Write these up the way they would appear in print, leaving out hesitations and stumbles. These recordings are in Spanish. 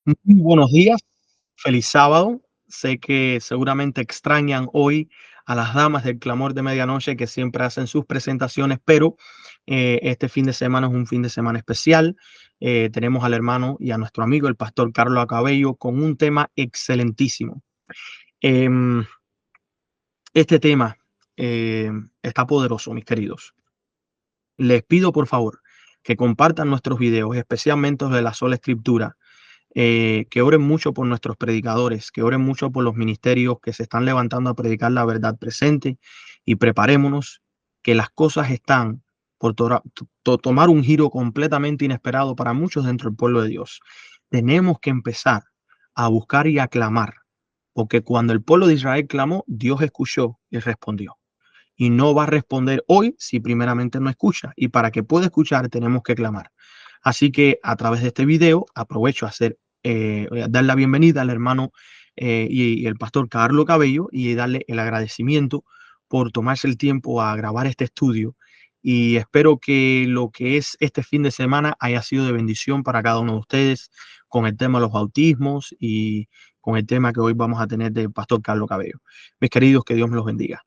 Muy buenos días, feliz sábado. Sé que seguramente extrañan hoy a las damas del clamor de medianoche que siempre hacen sus presentaciones, pero este fin de semana es un fin de semana especial. Tenemos al hermano y a nuestro amigo, el pastor Carlos Acabello, con un tema excelentísimo. Em, este tema está poderoso, mis queridos. Les pido por favor que compartan nuestros videos, especialmente los de la sola escritura, que oren mucho por nuestros predicadores, que oren mucho por los ministerios que se están levantando a predicar la verdad presente y preparémonos que las cosas están por tomar un giro completamente inesperado para muchos dentro del pueblo de Dios. Tenemos que empezar a buscar y a clamar, porque cuando el pueblo de Israel clamó, Dios escuchó y respondió. Y no va a responder hoy si primeramente no escucha. Y para que pueda escuchar tenemos que clamar. Así que a través de este video aprovecho a dar la bienvenida al hermano y el pastor Carlos Cabello y darle el agradecimiento por tomarse el tiempo a grabar este estudio. Y espero que lo que es este fin de semana haya sido de bendición para cada uno de ustedes con el tema de los bautismos y con el tema que hoy vamos a tener del pastor Carlos Cabello. Mis queridos, que Dios me los bendiga.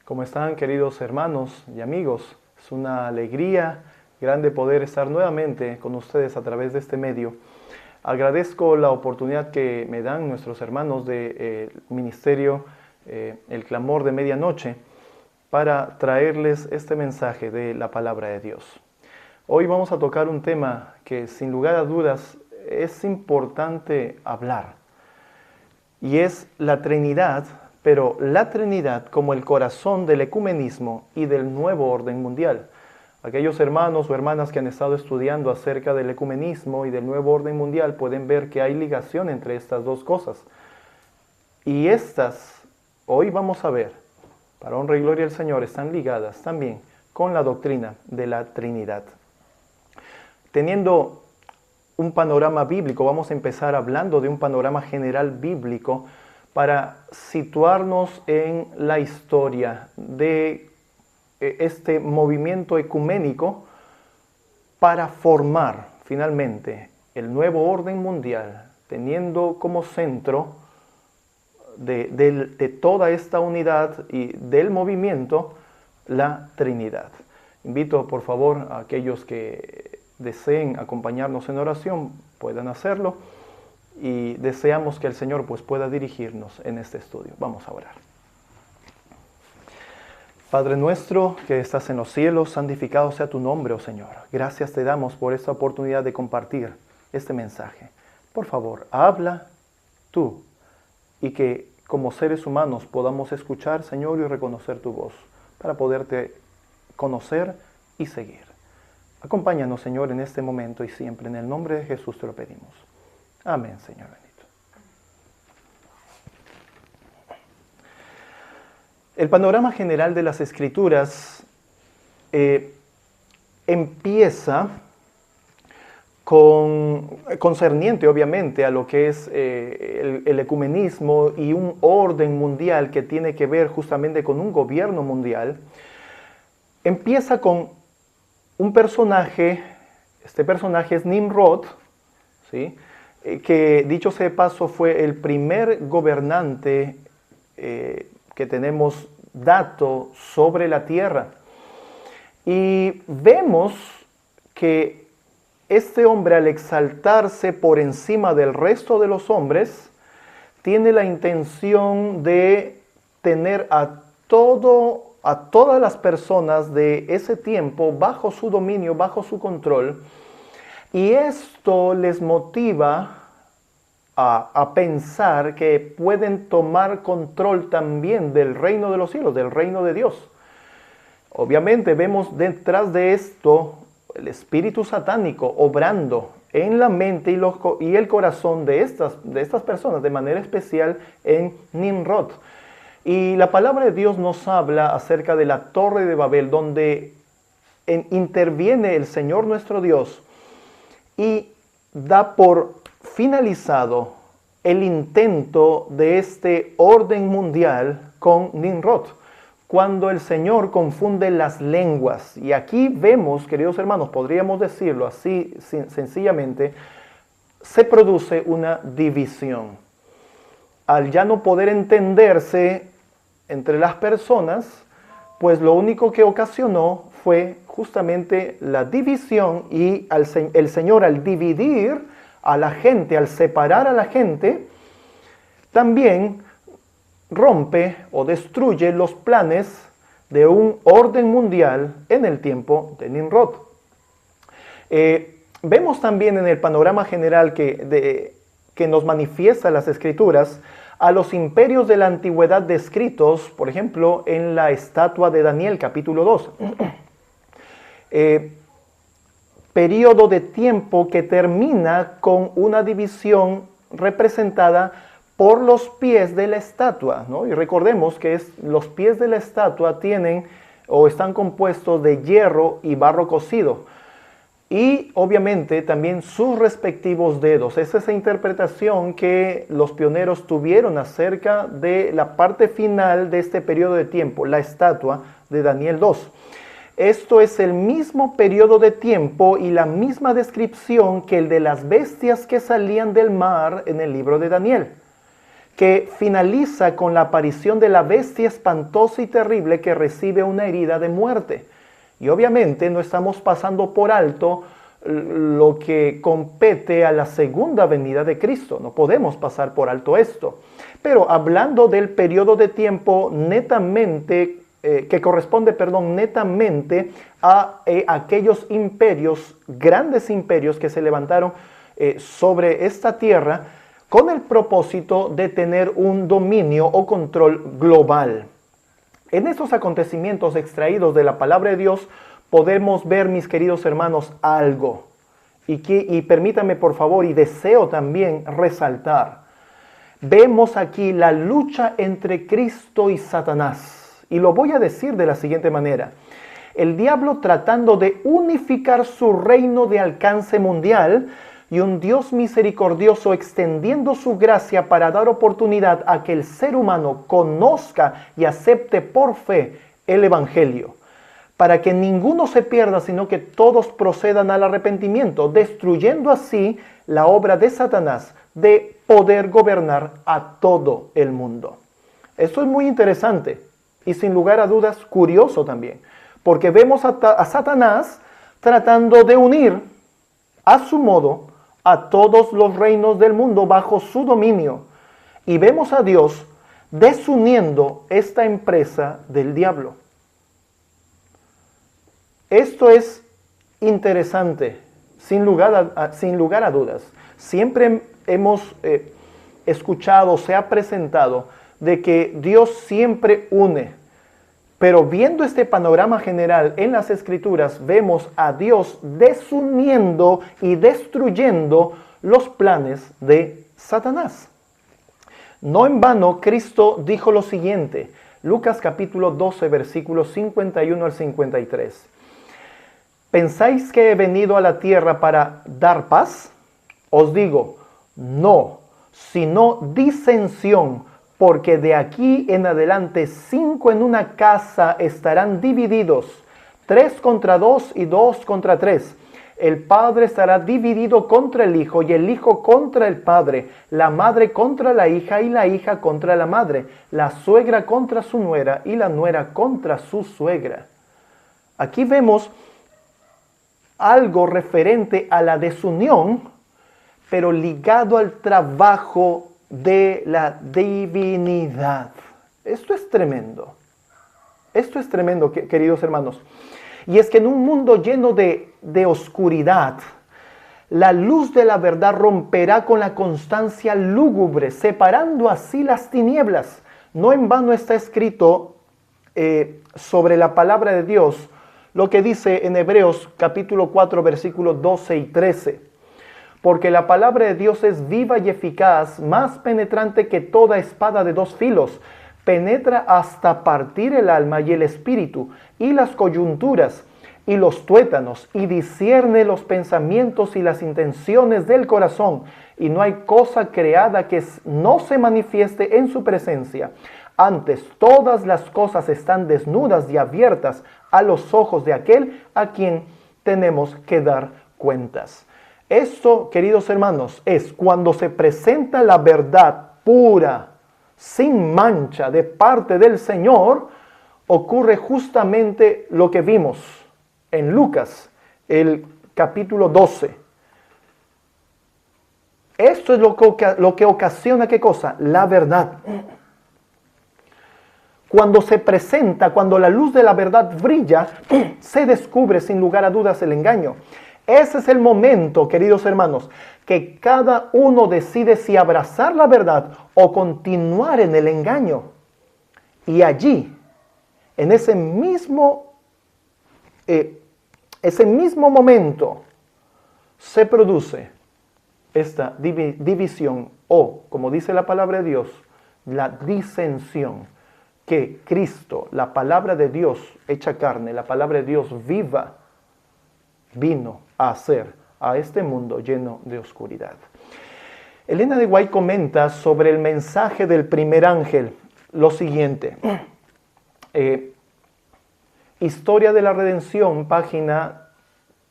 ¿Cómo están, queridos hermanos y amigos? Es una alegría grande poder estar nuevamente con ustedes a través de este medio. Agradezco la oportunidad que me dan nuestros hermanos del ministerio El Clamor de Medianoche para traerles este mensaje de la palabra de Dios. Hoy vamos a tocar un tema que sin lugar a dudas es importante hablar, y es la Trinidad, pero la Trinidad como el corazón del ecumenismo y del nuevo orden mundial. Aquellos hermanos o hermanas que han estado estudiando acerca del ecumenismo y del nuevo orden mundial pueden ver que hay ligación entre estas dos cosas. Y estas, hoy vamos a ver, para honra y gloria del Señor, están ligadas también con la doctrina de la Trinidad. Teniendo un panorama bíblico, vamos a empezar hablando de un panorama general bíblico para situarnos en la historia de este movimiento ecuménico para formar finalmente el nuevo orden mundial, teniendo como centro de toda esta unidad y del movimiento la Trinidad. Invito por favor a aquellos que deseen acompañarnos en oración, puedan hacerlo, y deseamos que el Señor pues pueda dirigirnos en este estudio. Vamos a orar. Padre nuestro que estás en los cielos, santificado sea tu nombre, oh Señor. Gracias te damos por esta oportunidad de compartir este mensaje. Por favor, habla tú, y que como seres humanos podamos escuchar, Señor, y reconocer tu voz, para poderte conocer y seguir. Acompáñanos, Señor, en este momento y siempre. En el nombre de Jesús te lo pedimos. Amén, Señor bendito. El panorama general de las Escrituras empieza concerniente, obviamente, a lo que es el ecumenismo y un orden mundial que tiene que ver justamente con un gobierno mundial. Empieza con un personaje, este personaje es Nimrod, ¿sí? Que dicho sea de paso fue el primer gobernante que tenemos dato sobre la tierra. Y vemos que este hombre, al exaltarse por encima del resto de los hombres, tiene la intención de tener a todas las personas de ese tiempo bajo su dominio, bajo su control, y esto les motiva a pensar que pueden tomar control también del reino de los cielos, del reino de Dios. Obviamente vemos detrás de esto el espíritu satánico obrando en la mente y el corazón de estas personas, de manera especial en Nimrod. Y la palabra de Dios nos habla acerca de la Torre de Babel, donde interviene el Señor nuestro Dios y da por finalizado el intento de este orden mundial con Nimrod, cuando el Señor confunde las lenguas. Y aquí vemos, queridos hermanos, podríamos decirlo así sencillamente, se produce una división. Al ya no poder entenderse entre las personas, pues lo único que ocasionó fue justamente la división, y el Señor, al dividir a la gente, al separar a la gente, también rompe o destruye los planes de un orden mundial en el tiempo de Nimrod. Vemos también en el panorama general que nos manifiesta las Escrituras a los imperios de la antigüedad descritos, por ejemplo, en la estatua de Daniel, capítulo 2. Periodo de tiempo que termina con una división representada por los pies de la estatua, ¿no? Y recordemos que los pies de la estatua tienen o están compuestos de hierro y barro cocido. Y obviamente también sus respectivos dedos. Es esa interpretación que los pioneros tuvieron acerca de la parte final de este periodo de tiempo, la estatua de Daniel 2. Esto es el mismo periodo de tiempo y la misma descripción que el de las bestias que salían del mar en el libro de Daniel, que finaliza con la aparición de la bestia espantosa y terrible que recibe una herida de muerte. Y obviamente no estamos pasando por alto lo que compete a la segunda venida de Cristo. No podemos pasar por alto esto. Pero hablando del periodo de tiempo netamente, que corresponde, netamente a aquellos imperios, grandes imperios que se levantaron sobre esta tierra con el propósito de tener un dominio o control global. En estos acontecimientos extraídos de la palabra de Dios podemos ver, mis queridos hermanos, algo. Y permítanme por favor, y deseo también resaltar. Vemos aquí la lucha entre Cristo y Satanás. Y lo voy a decir de la siguiente manera. El diablo tratando de unificar su reino de alcance mundial, y un Dios misericordioso extendiendo su gracia para dar oportunidad a que el ser humano conozca y acepte por fe el Evangelio, para que ninguno se pierda, sino que todos procedan al arrepentimiento, destruyendo así la obra de Satanás de poder gobernar a todo el mundo. Esto es muy interesante y sin lugar a dudas curioso también, porque vemos a Satanás tratando de unir a su modo a todos los reinos del mundo bajo su dominio. Y vemos a Dios desuniendo esta empresa del diablo. Esto es interesante, sin lugar a dudas. Siempre hemos escuchado, se ha presentado, de que Dios siempre une. Pero viendo este panorama general en las Escrituras, vemos a Dios desuniendo y destruyendo los planes de Satanás. No en vano, Cristo dijo lo siguiente, Lucas capítulo 12, versículos 51 al 53. ¿Pensáis que he venido a la tierra para dar paz? Os digo, no, sino disensión. Porque de aquí en adelante 5 en una casa estarán divididos, 3 contra 2 y 2 contra 3. El padre estará dividido contra el hijo y el hijo contra el padre, la madre contra la hija y la hija contra la madre, la suegra contra su nuera y la nuera contra su suegra. Aquí vemos algo referente a la desunión, pero ligado al trabajo de la divinidad. Esto es tremendo. Esto es tremendo, queridos hermanos. Y es que en un mundo lleno de oscuridad, La luz de la verdad romperá con la constancia lúgubre, separando así las tinieblas. No en vano está escrito sobre la palabra de Dios lo que dice en Hebreos capítulo 4 versículos 12 y 13. Porque la palabra de Dios es viva y eficaz, más penetrante que toda espada de dos filos. Penetra hasta partir el alma y el espíritu, y las coyunturas, y los tuétanos, y discierne los pensamientos y las intenciones del corazón. Y no hay cosa creada que no se manifieste en su presencia. Antes, todas las cosas están desnudas y abiertas a los ojos de aquel a quien tenemos que dar cuentas. Esto, queridos hermanos, es cuando se presenta la verdad pura, sin mancha, de parte del Señor, ocurre justamente lo que vimos en Lucas, el capítulo 12. Esto es lo que ocasiona, ¿qué cosa? La verdad. Cuando se presenta, cuando la luz de la verdad brilla, se descubre sin lugar a dudas el engaño. Ese es el momento, queridos hermanos, que cada uno decide si abrazar la verdad o continuar en el engaño. Y allí, en ese mismo momento, se produce esta división o, como dice la palabra de Dios, la disensión. Que Cristo, la palabra de Dios hecha carne, la palabra de Dios viva, vino a hacer a este mundo lleno de oscuridad. Elena de White comenta sobre el mensaje del primer ángel lo siguiente. Historia de la Redención, página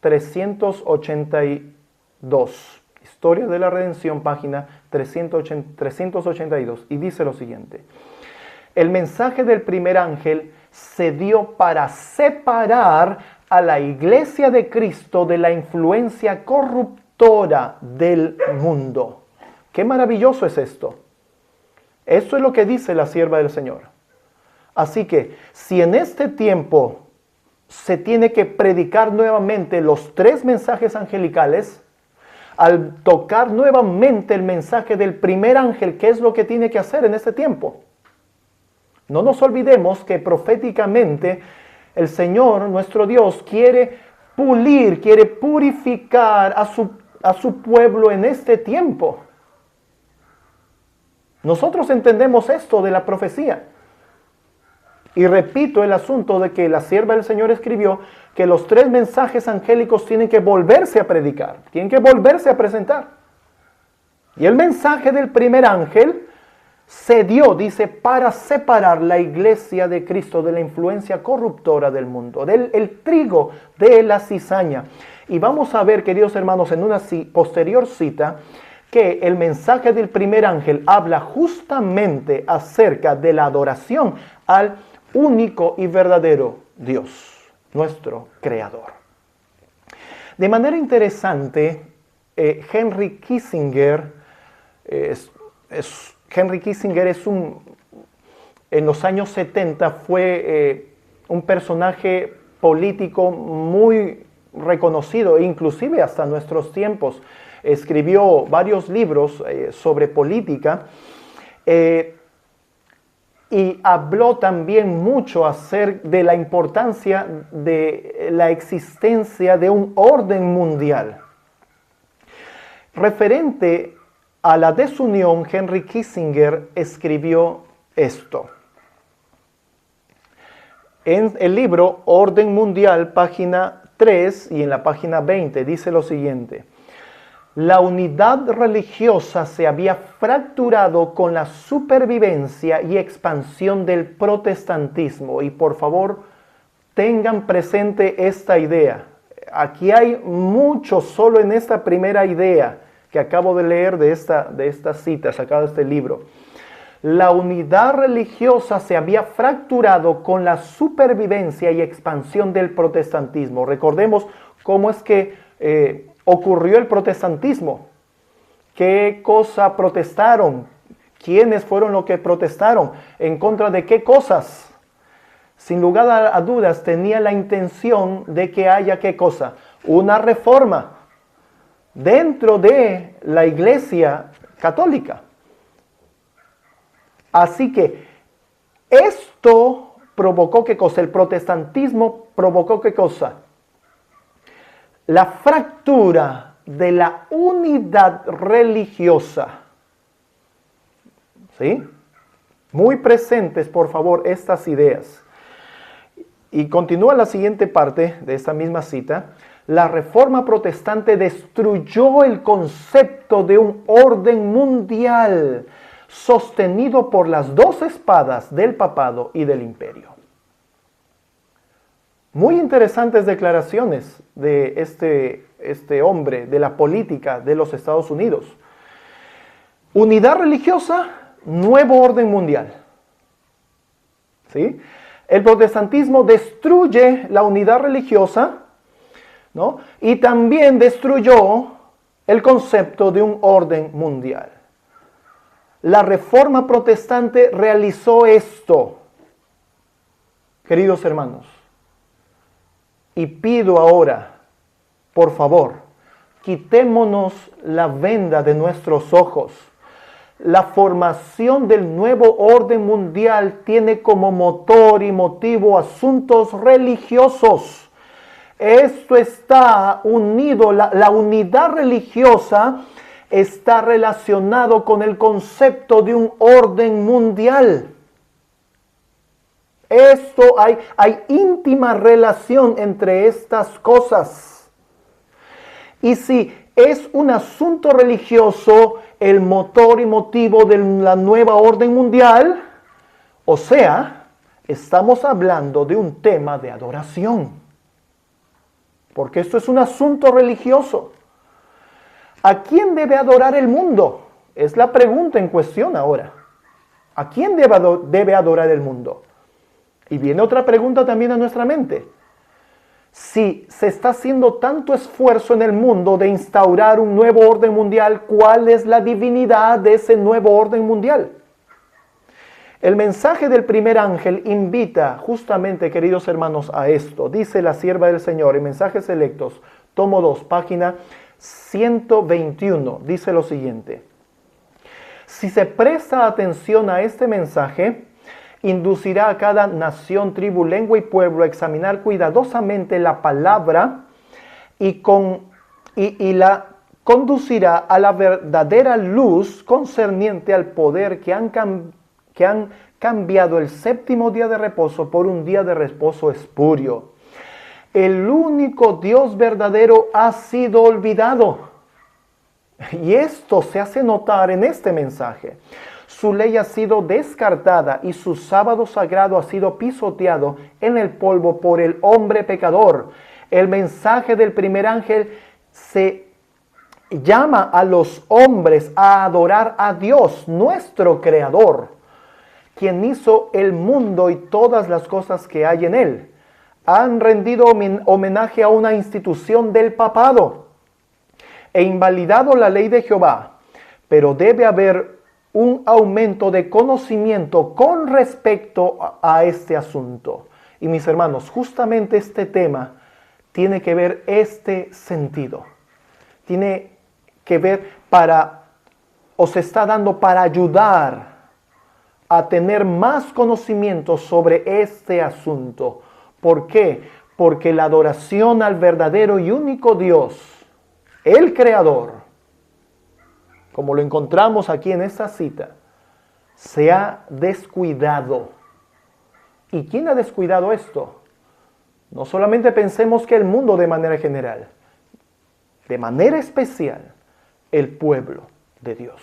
382. Historia de la Redención, página 382. Y dice lo siguiente. El mensaje del primer ángel se dio para separar a la iglesia de Cristo de la influencia corruptora del mundo. ¡Qué maravilloso es esto! Esto es lo que dice la sierva del Señor. Así que, si en este tiempo se tiene que predicar nuevamente los 3 mensajes angelicales, al tocar nuevamente el mensaje del primer ángel, ¿qué es lo que tiene que hacer en este tiempo? No nos olvidemos que proféticamente el Señor, nuestro Dios, quiere pulir, quiere purificar a su pueblo en este tiempo. Nosotros entendemos esto de la profecía. Y repito el asunto de que la sierva del Señor escribió que los 3 mensajes angélicos tienen que volverse a predicar, tienen que volverse a presentar. Y el mensaje del primer ángel se dio, dice, para separar la iglesia de Cristo de la influencia corruptora del mundo, del trigo de la cizaña. Y vamos a ver, queridos hermanos, en una posterior cita, que el mensaje del primer ángel habla justamente acerca de la adoración al único y verdadero Dios, nuestro Creador. De manera interesante, Henry Kissinger en los años 70 fue un personaje político muy reconocido, inclusive hasta nuestros tiempos. Escribió varios libros sobre política y habló también mucho acerca de la importancia de la existencia de un orden mundial. Referente a la desunión, Henry Kissinger escribió esto. En el libro Orden Mundial, página 3 y en la página 20, dice lo siguiente. La unidad religiosa se había fracturado con la supervivencia y expansión del protestantismo. Y por favor, tengan presente esta idea. Aquí hay mucho solo en esta primera idea que acabo de leer de esta cita, sacada de este libro. La unidad religiosa se había fracturado con la supervivencia y expansión del protestantismo. Recordemos cómo es que ocurrió el protestantismo. ¿Qué cosa protestaron? ¿Quiénes fueron los que protestaron? ¿En contra de qué cosas? Sin lugar a dudas, tenía la intención de que haya ¿qué cosa? Una reforma. dentro de la Iglesia católica. Así que esto provocó ¿qué cosa? El protestantismo provocó ¿qué cosa? La fractura de la unidad religiosa. ¿Sí? Muy presentes, por favor, estas ideas. Y continúa la siguiente parte de esta misma cita. La Reforma Protestante destruyó el concepto de un orden mundial sostenido por las dos espadas del papado y del imperio. Muy interesantes declaraciones de este hombre de la política de los Estados Unidos. Unidad religiosa, nuevo orden mundial. ¿Sí? El protestantismo destruye la unidad religiosa, ¿no? Y también destruyó el concepto de un orden mundial. La Reforma Protestante realizó esto, queridos hermanos. Y pido ahora, por favor, quitémonos la venda de nuestros ojos. La formación del nuevo orden mundial tiene como motor y motivo asuntos religiosos. Esto está unido, la unidad religiosa está relacionado con el concepto de un orden mundial. Hay íntima relación entre estas cosas. Y si es un asunto religioso el motor y motivo de la nueva orden mundial, o sea, estamos hablando de un tema de adoración. Porque esto es un asunto religioso. ¿A quién debe adorar el mundo? Es la pregunta en cuestión ahora. ¿A quién debe adorar el mundo? Y viene otra pregunta también a nuestra mente. Si se está haciendo tanto esfuerzo en el mundo de instaurar un nuevo orden mundial, ¿cuál es la divinidad de ese nuevo orden mundial? El mensaje del primer ángel invita justamente, queridos hermanos, a esto. Dice la sierva del Señor en Mensajes Selectos, tomo 2, página 121. Dice lo siguiente. Si se presta atención a este mensaje, inducirá a cada nación, tribu, lengua y pueblo a examinar cuidadosamente la palabra y la conducirá a la verdadera luz concerniente al poder que han cambiado el séptimo día de reposo por un día de reposo espurio. El único Dios verdadero ha sido olvidado. Y esto se hace notar en este mensaje. Su ley ha sido descartada y su sábado sagrado ha sido pisoteado en el polvo por el hombre pecador. El mensaje del primer ángel se llama a los hombres a adorar a Dios, nuestro Creador, quien hizo el mundo y todas las cosas que hay en él. Han rendido homenaje a una institución del papado e invalidado la ley de Jehová, pero debe haber un aumento de conocimiento con respecto a este asunto. Y mis hermanos, justamente este tema tiene que ver este sentido. Tiene que ver se está dando para ayudar a tener más conocimiento sobre este asunto. ¿Por qué? Porque la adoración al verdadero y único Dios, el Creador, como lo encontramos aquí en esta cita, se ha descuidado. ¿Y quién ha descuidado esto? No solamente pensemos que el mundo de manera general, de manera especial, el pueblo de Dios.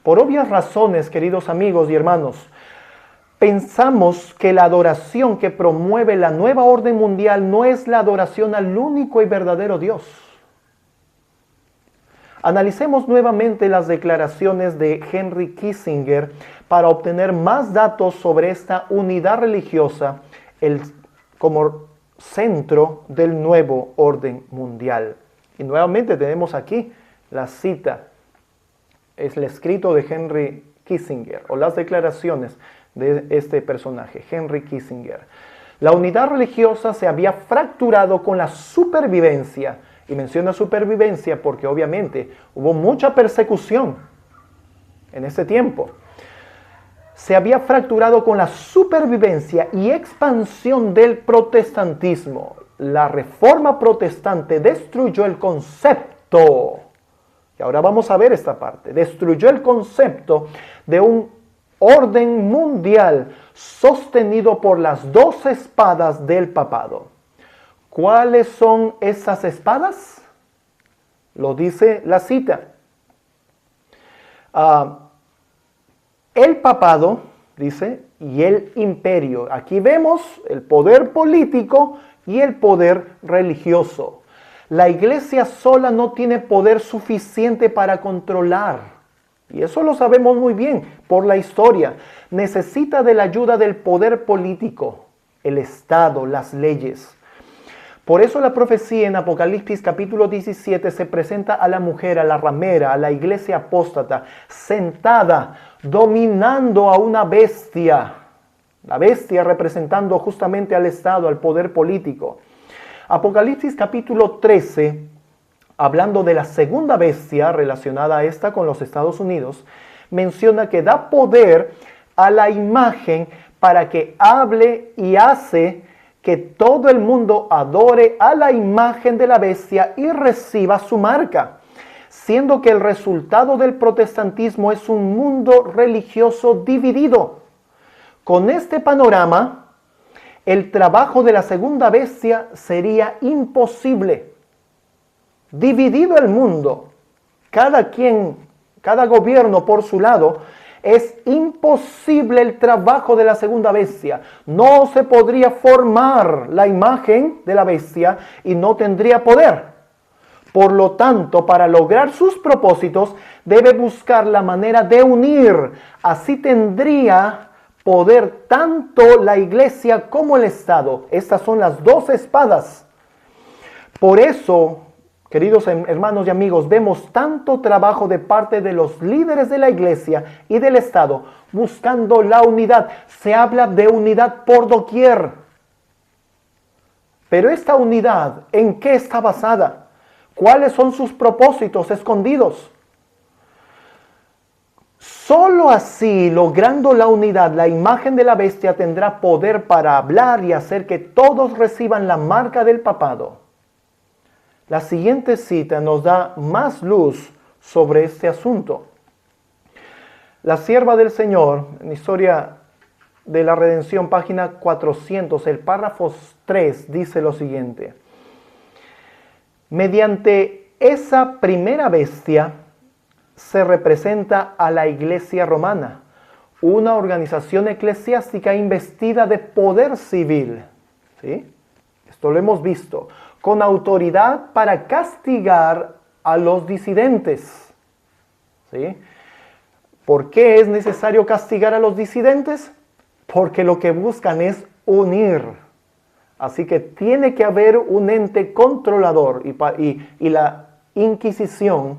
Por obvias razones, queridos amigos y hermanos, pensamos que la adoración que promueve la nueva orden mundial no es la adoración al único y verdadero Dios. Analicemos nuevamente las declaraciones de Henry Kissinger para obtener más datos sobre esta unidad religiosa como centro del nuevo orden mundial. Y nuevamente tenemos aquí la cita, es el escrito de Henry Kissinger o las declaraciones de este personaje, Henry Kissinger. La unidad religiosa se había fracturado con la supervivencia Y menciona supervivencia porque obviamente hubo mucha persecución en ese tiempo. Se había fracturado con la supervivencia y expansión del protestantismo. La reforma protestante destruyó el concepto, y ahora vamos a ver esta parte, destruyó el concepto de un orden mundial sostenido por las dos espadas del papado. ¿Cuáles son esas espadas? Lo dice la cita. El papado, dice, y el imperio. Aquí vemos el poder político y el poder religioso. La iglesia sola no tiene poder suficiente para controlar. Y eso lo sabemos muy bien por la historia. Necesita de la ayuda del poder político, el Estado, las leyes. Por eso la profecía en Apocalipsis capítulo 17 se presenta a la mujer, a la ramera, a la iglesia apóstata, sentada, dominando a una bestia. La bestia representando justamente al Estado, al poder político. Apocalipsis capítulo 13, hablando de la segunda bestia relacionada a esta con los Estados Unidos, menciona que da poder a la imagen para que hable y hace que todo el mundo adore a la imagen de la bestia y reciba su marca, siendo que el resultado del protestantismo es un mundo religioso dividido. Con este panorama, el trabajo de la segunda bestia sería imposible. Dividido el mundo, cada gobierno por su lado, es imposible el trabajo de la segunda bestia. No se podría formar la imagen de la bestia y no tendría poder. Por lo tanto, para lograr sus propósitos, debe buscar la manera de unir. Así tendría poder tanto la iglesia como el Estado. Estas son las dos espadas. Por eso, queridos hermanos y amigos, vemos tanto trabajo de parte de los líderes de la iglesia y del Estado buscando la unidad. Se habla de unidad por doquier. Pero esta unidad, ¿en qué está basada? ¿Cuáles son sus propósitos escondidos? Solo así, logrando la unidad, la imagen de la bestia tendrá poder para hablar y hacer que todos reciban la marca del papado. La siguiente cita nos da más luz sobre este asunto. La sierva del Señor, en Historia de la Redención, página 400, el párrafo 3, dice lo siguiente. Mediante esa primera bestia se representa a la Iglesia Romana, una organización eclesiástica investida de poder civil. ¿Sí? Esto lo hemos visto. Con autoridad para castigar a los disidentes. ¿Sí? ¿Por qué es necesario castigar a los disidentes? Porque lo que buscan es unir. Así que tiene que haber un ente controlador. Y la Inquisición,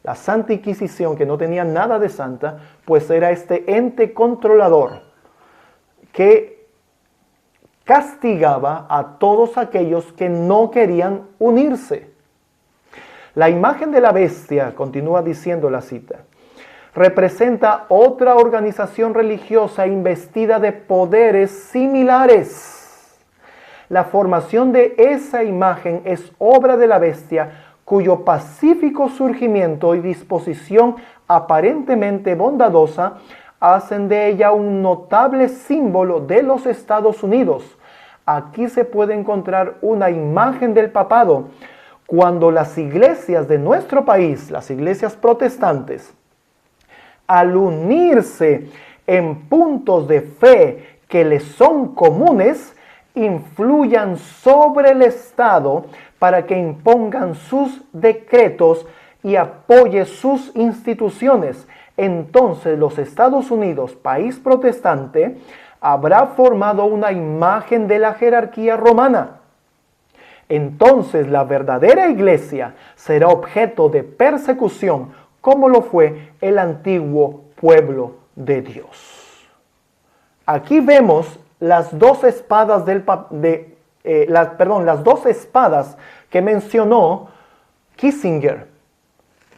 la Santa Inquisición, que no tenía nada de santa, pues era este ente controlador que castigaba a todos aquellos que no querían unirse. La imagen de la bestia, continúa diciendo la cita, representa otra organización religiosa investida de poderes similares. La formación de esa imagen es obra de la bestia, cuyo pacífico surgimiento y disposición aparentemente bondadosa hacen de ella un notable símbolo de los Estados Unidos. Aquí se puede encontrar una imagen del papado cuando las iglesias de nuestro país, las iglesias protestantes, al unirse en puntos de fe que les son comunes, influyan sobre el Estado para que impongan sus decretos y apoye sus instituciones. Entonces los Estados Unidos, país protestante, habrá formado una imagen de la jerarquía romana. Entonces la verdadera iglesia será objeto de persecución, como lo fue el antiguo pueblo de Dios. Aquí vemos las dos espadas las dos espadas que mencionó Kissinger,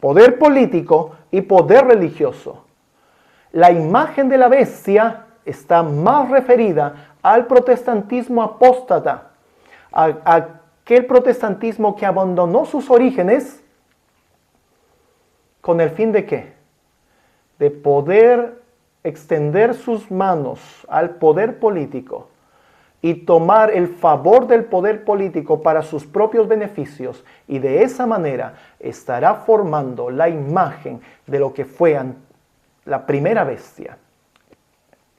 poder político y poder religioso. La imagen de la bestia está más referida al protestantismo apóstata, a aquel protestantismo que abandonó sus orígenes con el fin de ¿qué? De poder extender sus manos al poder político y tomar el favor del poder político para sus propios beneficios, y de esa manera estará formando la imagen de lo que fue la primera bestia,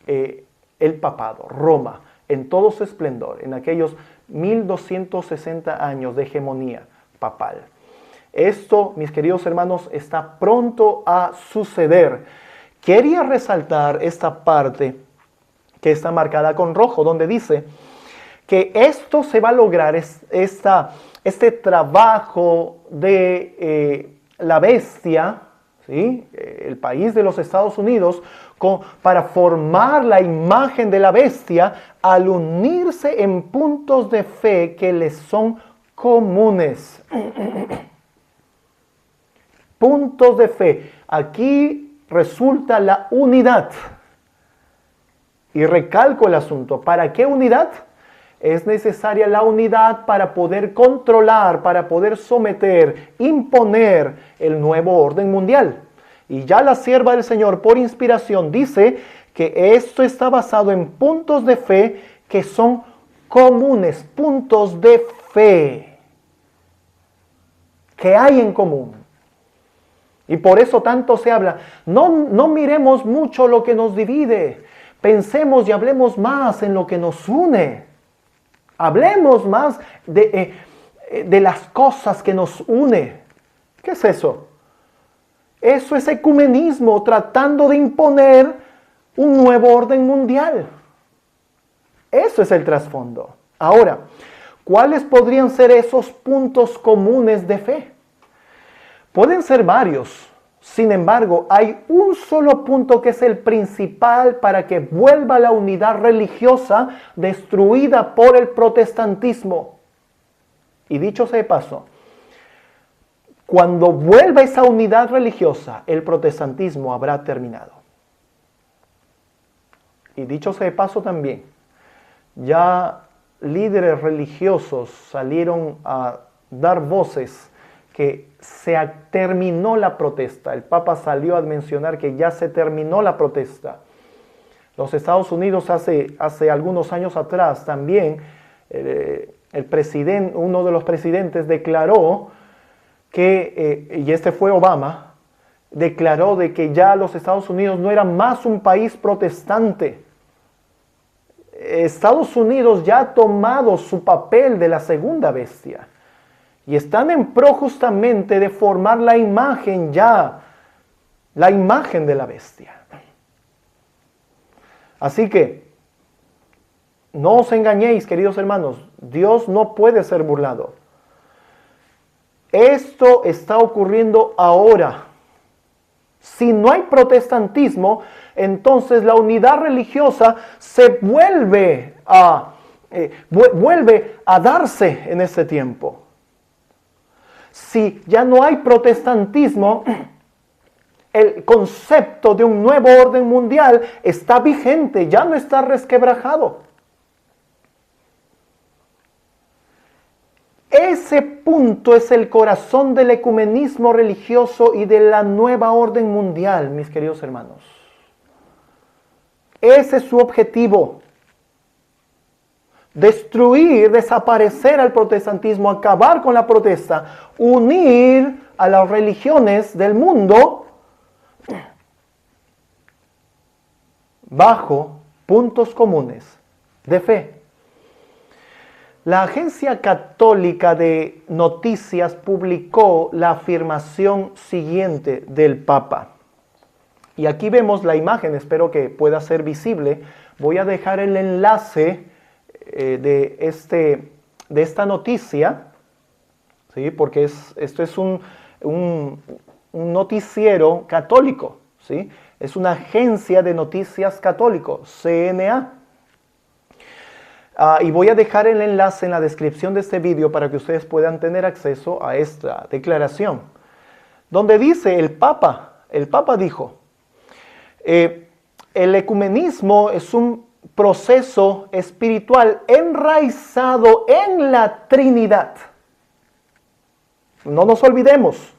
el papado, Roma, en todo su esplendor, en aquellos 1260 años de hegemonía papal. Esto, mis queridos hermanos, está pronto a suceder. Quería resaltar esta parte que está marcada con rojo, donde dice que esto se va a lograr, este trabajo de la bestia, ¿sí? El país de los Estados Unidos, para formar la imagen de la bestia al unirse en puntos de fe que les son comunes. Puntos de fe. Aquí resulta la unidad. Y recalco el asunto. ¿Para qué unidad? Es necesaria la unidad para poder controlar, para poder someter, imponer el nuevo orden mundial. Y ya la sierva del Señor, por inspiración, dice que esto está basado en puntos de fe que son comunes, puntos de fe que hay en común. Y por eso tanto se habla. No miremos mucho lo que nos divide. Pensemos y hablemos más en lo que nos une. Hablemos más de las cosas que nos une. ¿Qué es eso? Eso es ecumenismo, tratando de imponer un nuevo orden mundial. Eso es el trasfondo. Ahora, ¿cuáles podrían ser esos puntos comunes de fe? Pueden ser varios. Sin embargo, hay un solo punto que es el principal para que vuelva la unidad religiosa destruida por el protestantismo. Y dicho sea de paso, cuando vuelva esa unidad religiosa, el protestantismo habrá terminado. Y dicho sea de paso también, ya líderes religiosos salieron a dar voces que se terminó la protesta. El Papa salió a mencionar que ya se terminó la protesta. Los Estados Unidos hace algunos años atrás también, uno de los presidentes declaró que, y este fue Obama, declaró de que ya los Estados Unidos no era más un país protestante. Estados Unidos ya ha tomado su papel de la segunda bestia. Y están en pro justamente de formar la imagen la imagen de la bestia. Así que, no os engañéis, queridos hermanos, Dios no puede ser burlado. Esto está ocurriendo ahora. Si no hay protestantismo, entonces la unidad religiosa se vuelve a darse en ese tiempo. Si ya no hay protestantismo, el concepto de un nuevo orden mundial está vigente, ya no está resquebrajado. Ese punto es el corazón del ecumenismo religioso y de la nueva orden mundial, mis queridos hermanos. Ese es su objetivo. Destruir, desaparecer al protestantismo, acabar con la protesta, unir a las religiones del mundo bajo puntos comunes de fe. La Agencia Católica de Noticias publicó la afirmación siguiente del Papa. Y aquí vemos la imagen, espero que pueda ser visible. Voy a dejar el enlace de esta noticia, ¿sí? Porque esto es un noticiero católico, ¿sí? Es una agencia de noticias católico, CNA. Y voy a dejar el enlace en la descripción de este video para que ustedes puedan tener acceso a esta declaración, donde dice el Papa dijo, el ecumenismo es un proceso espiritual enraizado en la Trinidad. No nos olvidemos,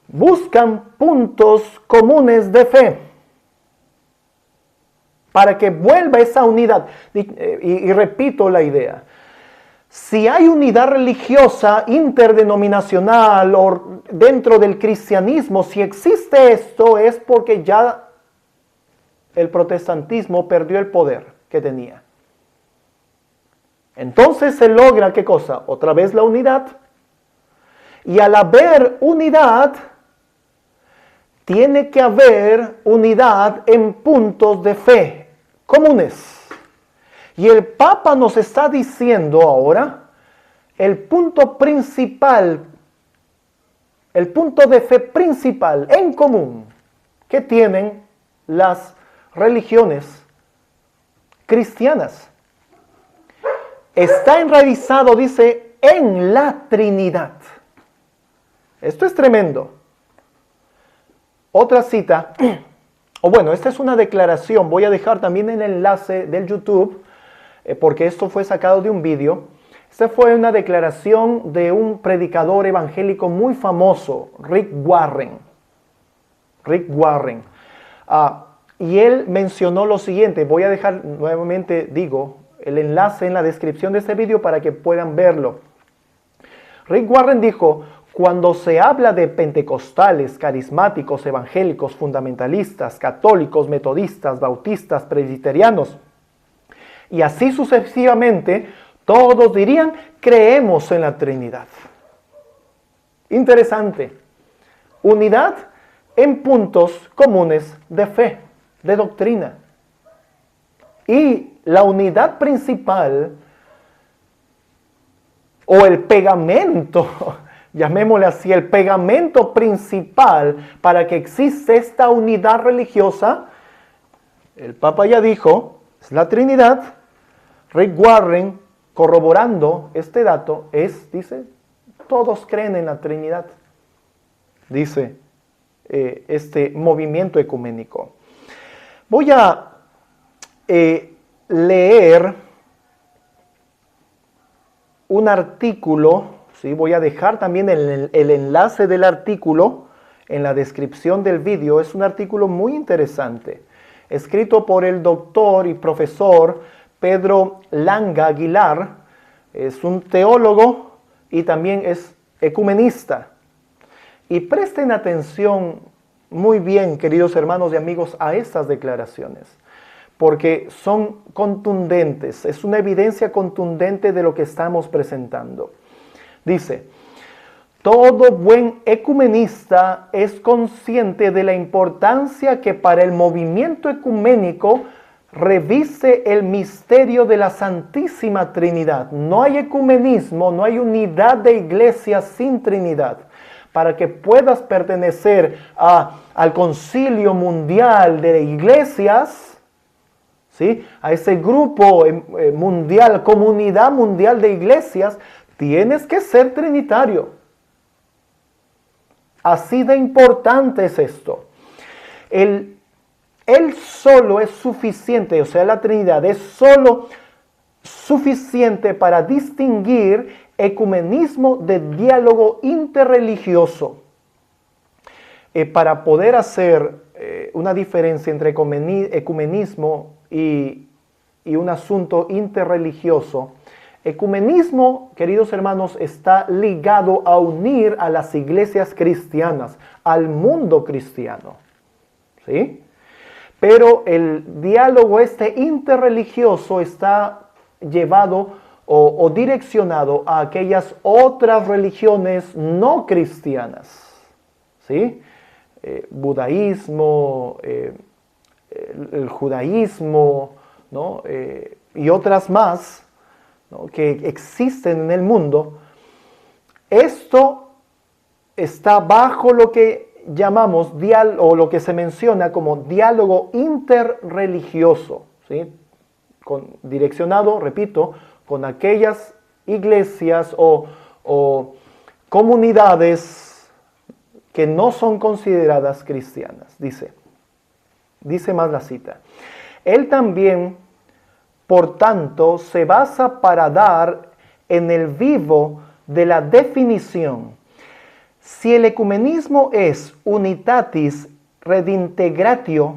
buscan puntos comunes de fe para que vuelva esa unidad. Y repito la idea. Si hay unidad religiosa interdenominacional o dentro del cristianismo, si existe esto es porque ya el protestantismo perdió el poder que tenía. Entonces se logra, ¿qué cosa? Otra vez la unidad. Y al haber unidad, tiene que haber unidad en puntos de fe comunes. Y el Papa nos está diciendo ahora el punto principal, el punto de fe principal en común que tienen las religiones cristianas. Está enraizado, dice, en la Trinidad. Esto es tremendo. Otra cita, esta es una declaración, voy a dejar también el enlace del YouTube, porque esto fue sacado de un vídeo. Esta fue una declaración de un predicador evangélico muy famoso, Rick Warren. Y él mencionó lo siguiente, voy a dejar nuevamente, el enlace en la descripción de este vídeo para que puedan verlo. Rick Warren dijo, cuando se habla de pentecostales, carismáticos, evangélicos, fundamentalistas, católicos, metodistas, bautistas, presbiterianos, y así sucesivamente, todos dirían, creemos en la Trinidad. Interesante. Unidad en puntos comunes de fe, de doctrina. Y la unidad principal, o el pegamento, llamémosle así, el pegamento principal para que exista esta unidad religiosa, el Papa ya dijo, es la Trinidad. Rick Warren, corroborando este dato, dice, todos creen en la Trinidad, dice este movimiento ecuménico. Voy a leer un artículo, ¿sí? Voy a dejar también el enlace del artículo en la descripción del vídeo. Es un artículo muy interesante, escrito por el doctor y profesor Pedro Langa Aguilar. Es un teólogo y también es ecumenista. Y presten atención muy bien, queridos hermanos y amigos, a estas declaraciones, porque son contundentes, es una evidencia contundente de lo que estamos presentando. Dice, todo buen ecumenista es consciente de la importancia que para el movimiento ecuménico reviste el misterio de la Santísima Trinidad. No hay ecumenismo, no hay unidad de iglesia sin Trinidad. Para que puedas pertenecer al concilio mundial de iglesias, ¿sí? A ese grupo mundial, comunidad mundial de iglesias, tienes que ser trinitario. Así de importante es esto. Él solo es suficiente, o sea, la Trinidad es solo suficiente para distinguir ecumenismo de diálogo interreligioso. Para poder hacer una diferencia entre ecumenismo y un asunto interreligioso, ecumenismo, queridos hermanos, está ligado a unir a las iglesias cristianas, al mundo cristiano, ¿sí? Pero el diálogo interreligioso está llevado o direccionado a aquellas otras religiones no cristianas, ¿sí? Budaísmo, el judaísmo, ¿no? Y otras más, ¿no? Que existen en el mundo. Esto está bajo lo que llamamos o lo que se menciona como diálogo interreligioso, ¿sí? direccionado, repito, con aquellas iglesias o comunidades que no son consideradas cristianas. Dice más la cita. Él también, por tanto, se basa para dar en el vivo de la definición. Si el ecumenismo es unitatis redintegratio,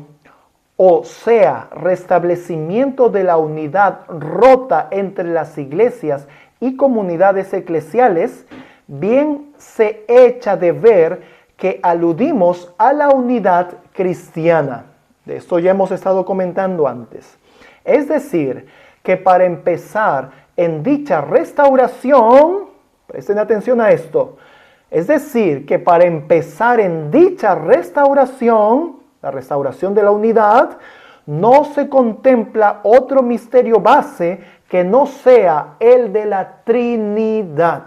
o sea, restablecimiento de la unidad rota entre las iglesias y comunidades eclesiales, bien se echa de ver que aludimos a la unidad cristiana. De esto ya hemos estado comentando antes. Es decir, que para empezar en dicha restauración, presten atención a esto, es decir, que para empezar en dicha restauración, la restauración de la unidad, no se contempla otro misterio base que no sea el de la Trinidad.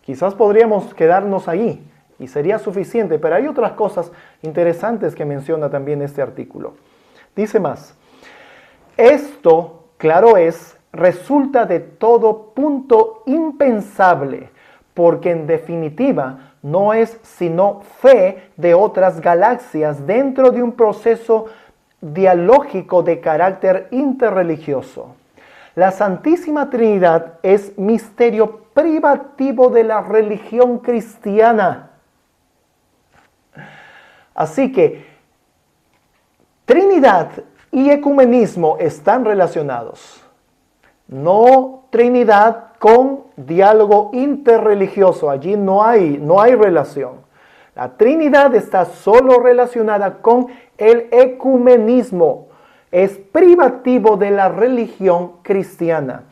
Quizás podríamos quedarnos ahí y sería suficiente, pero hay otras cosas interesantes que menciona también este artículo. Dice más, esto, claro es, resulta de todo punto impensable, porque en definitiva no es sino fe de otras galaxias dentro de un proceso dialógico de carácter interreligioso. La Santísima Trinidad es misterio privativo de la religión cristiana. Así que Trinidad y ecumenismo están relacionados. No Trinidad con diálogo interreligioso. Allí no hay relación. La Trinidad está solo relacionada con el ecumenismo. Es privativo de la religión cristiana.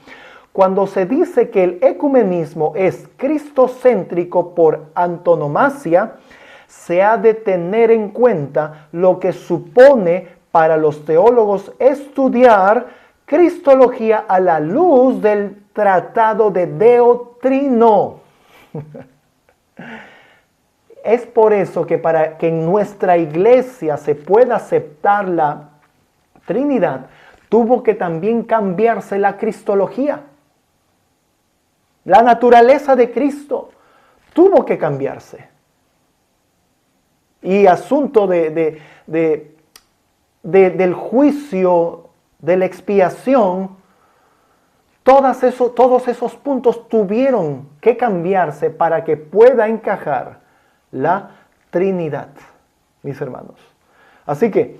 Cuando se dice que el ecumenismo es cristocéntrico por antonomasia, se ha de tener en cuenta lo que supone para los teólogos estudiar Cristología a la luz del Tratado de Deo Trino. Es por eso que para que en nuestra iglesia se pueda aceptar la Trinidad, tuvo que también cambiarse la cristología. La naturaleza de Cristo tuvo que cambiarse. Y asunto del juicio, de la expiación, todos esos puntos tuvieron que cambiarse para que pueda encajar la Trinidad, mis hermanos. Así que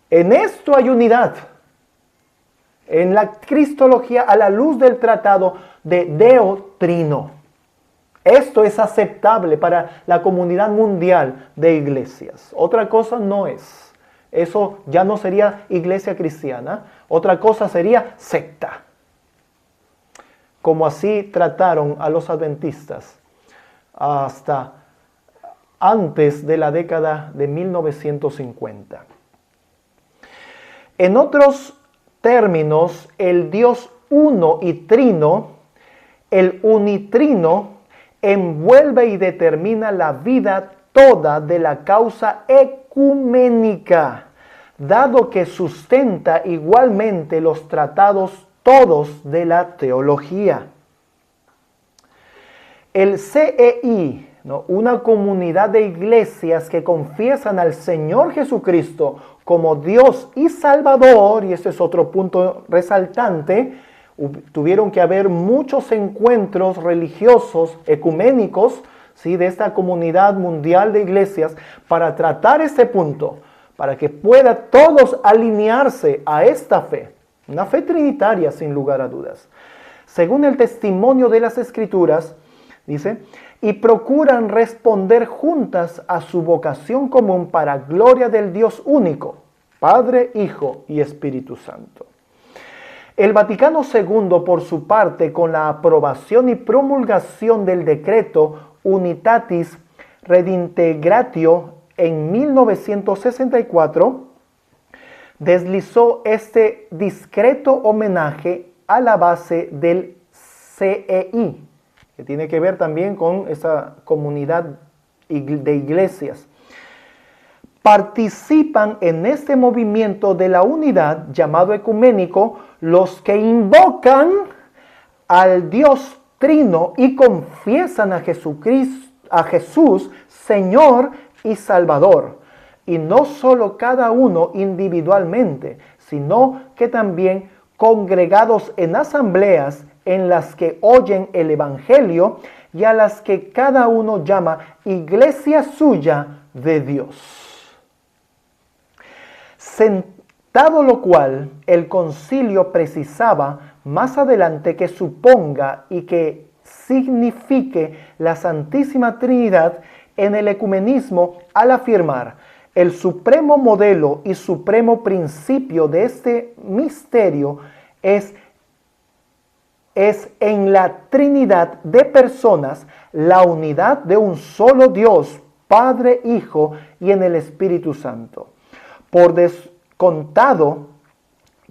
en esto hay unidad. En la cristología a la luz del tratado de Deo Trino. Esto es aceptable para la comunidad mundial de iglesias. Otra cosa no es. Eso ya no sería iglesia cristiana. Otra cosa sería secta. Como así trataron a los adventistas hasta antes de la década de 1950. En otros términos, el Dios uno y trino, el unitrino, envuelve y determina la vida toda de la causa ecuménica, dado que sustenta igualmente los tratados todos de la teología. El CEI, ¿no?, una comunidad de iglesias que confiesan al Señor Jesucristo como Dios y Salvador, y este es otro punto resaltante, tuvieron que haber muchos encuentros religiosos, ecuménicos, ¿sí?, de esta comunidad mundial de iglesias para tratar este punto, para que pueda todos alinearse a esta fe, una fe trinitaria sin lugar a dudas. Según el testimonio de las Escrituras, dice, y procuran responder juntas a su vocación común para gloria del Dios único, Padre, Hijo y Espíritu Santo. El Vaticano II, por su parte, con la aprobación y promulgación del decreto Unitatis Redintegratio en 1964, deslizó este discreto homenaje a la base del CEI, que tiene que ver también con esa comunidad de iglesias, participan en este movimiento de la unidad llamado ecuménico los que invocan al Dios Trino y confiesan a Jesucristo, a Jesús, Señor y Salvador. Y no solo cada uno individualmente, sino que también congregados en asambleas en las que oyen el Evangelio y a las que cada uno llama iglesia suya de Dios. Sentado lo cual, el concilio precisaba más adelante que suponga y que signifique la Santísima Trinidad en el ecumenismo al afirmar: el supremo modelo y supremo principio de este misterio es en la Trinidad de personas, la unidad de un solo Dios, Padre, Hijo y en el Espíritu Santo. Por descontado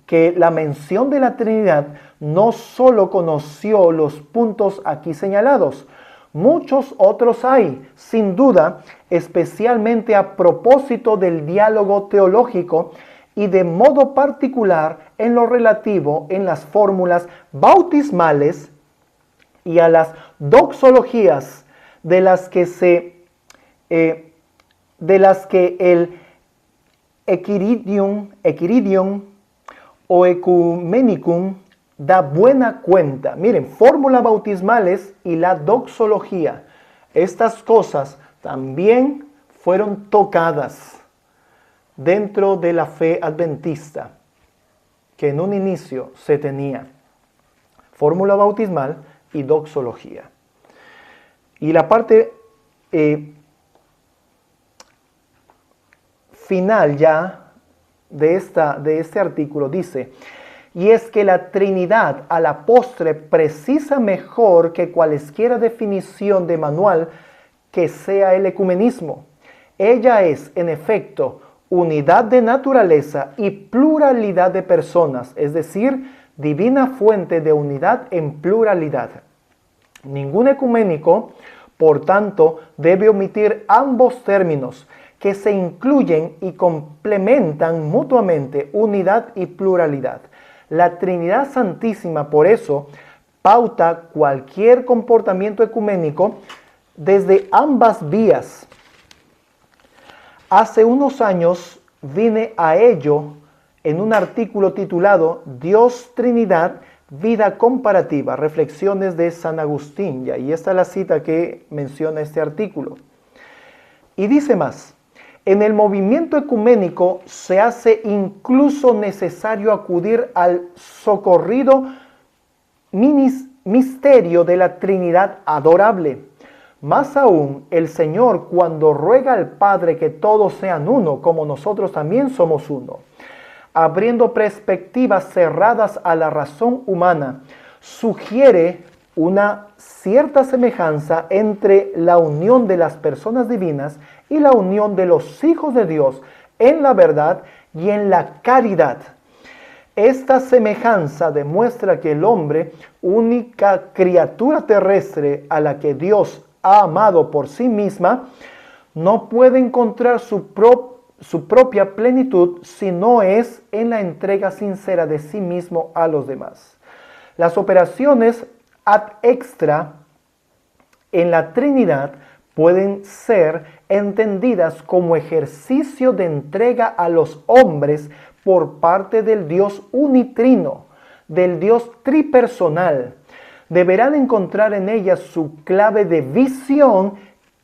que la mención de la Trinidad no solo conoció los puntos aquí señalados, muchos otros hay, sin duda, especialmente a propósito del diálogo teológico y de modo particular en lo relativo en las fórmulas bautismales y a las doxologías de las que el Equiridium o Ecumenicum da buena cuenta. Miren, fórmulas bautismales y la doxología. Estas cosas también fueron tocadas dentro de la fe adventista que en un inicio se tenía. Fórmula bautismal y doxología. Y la parte final ya de este artículo dice: y es que la Trinidad a la postre precisa mejor que cualesquiera definición de manual que sea el ecumenismo. Ella es, en efecto, unidad de naturaleza y pluralidad de personas, es decir, divina fuente de unidad en pluralidad. Ningún ecuménico, por tanto, debe omitir ambos términos, que se incluyen y complementan mutuamente, unidad y pluralidad. La Trinidad Santísima, por eso, pauta cualquier comportamiento ecuménico desde ambas vías. Hace unos años vine a ello en un artículo titulado Dios Trinidad, vida comparativa, reflexiones de San Agustín. Y ahí está la cita que menciona este artículo. Y dice más: en el movimiento ecuménico se hace incluso necesario acudir al socorrido misterio de la Trinidad adorable. Más aún, el Señor, cuando ruega al Padre que todos sean uno, como nosotros también somos uno, abriendo perspectivas cerradas a la razón humana, sugiere una cierta semejanza entre la unión de las personas divinas y la unión de los hijos de Dios en la verdad y en la caridad. Esta semejanza demuestra que el hombre, única criatura terrestre a la que Dios ha amado por sí misma, no puede encontrar su propia plenitud si no es en la entrega sincera de sí mismo a los demás. Las operaciones ad extra en la Trinidad pueden ser entendidas como ejercicio de entrega a los hombres por parte del Dios unitrino, del Dios tripersonal. Deberán encontrar en ellas su clave de visión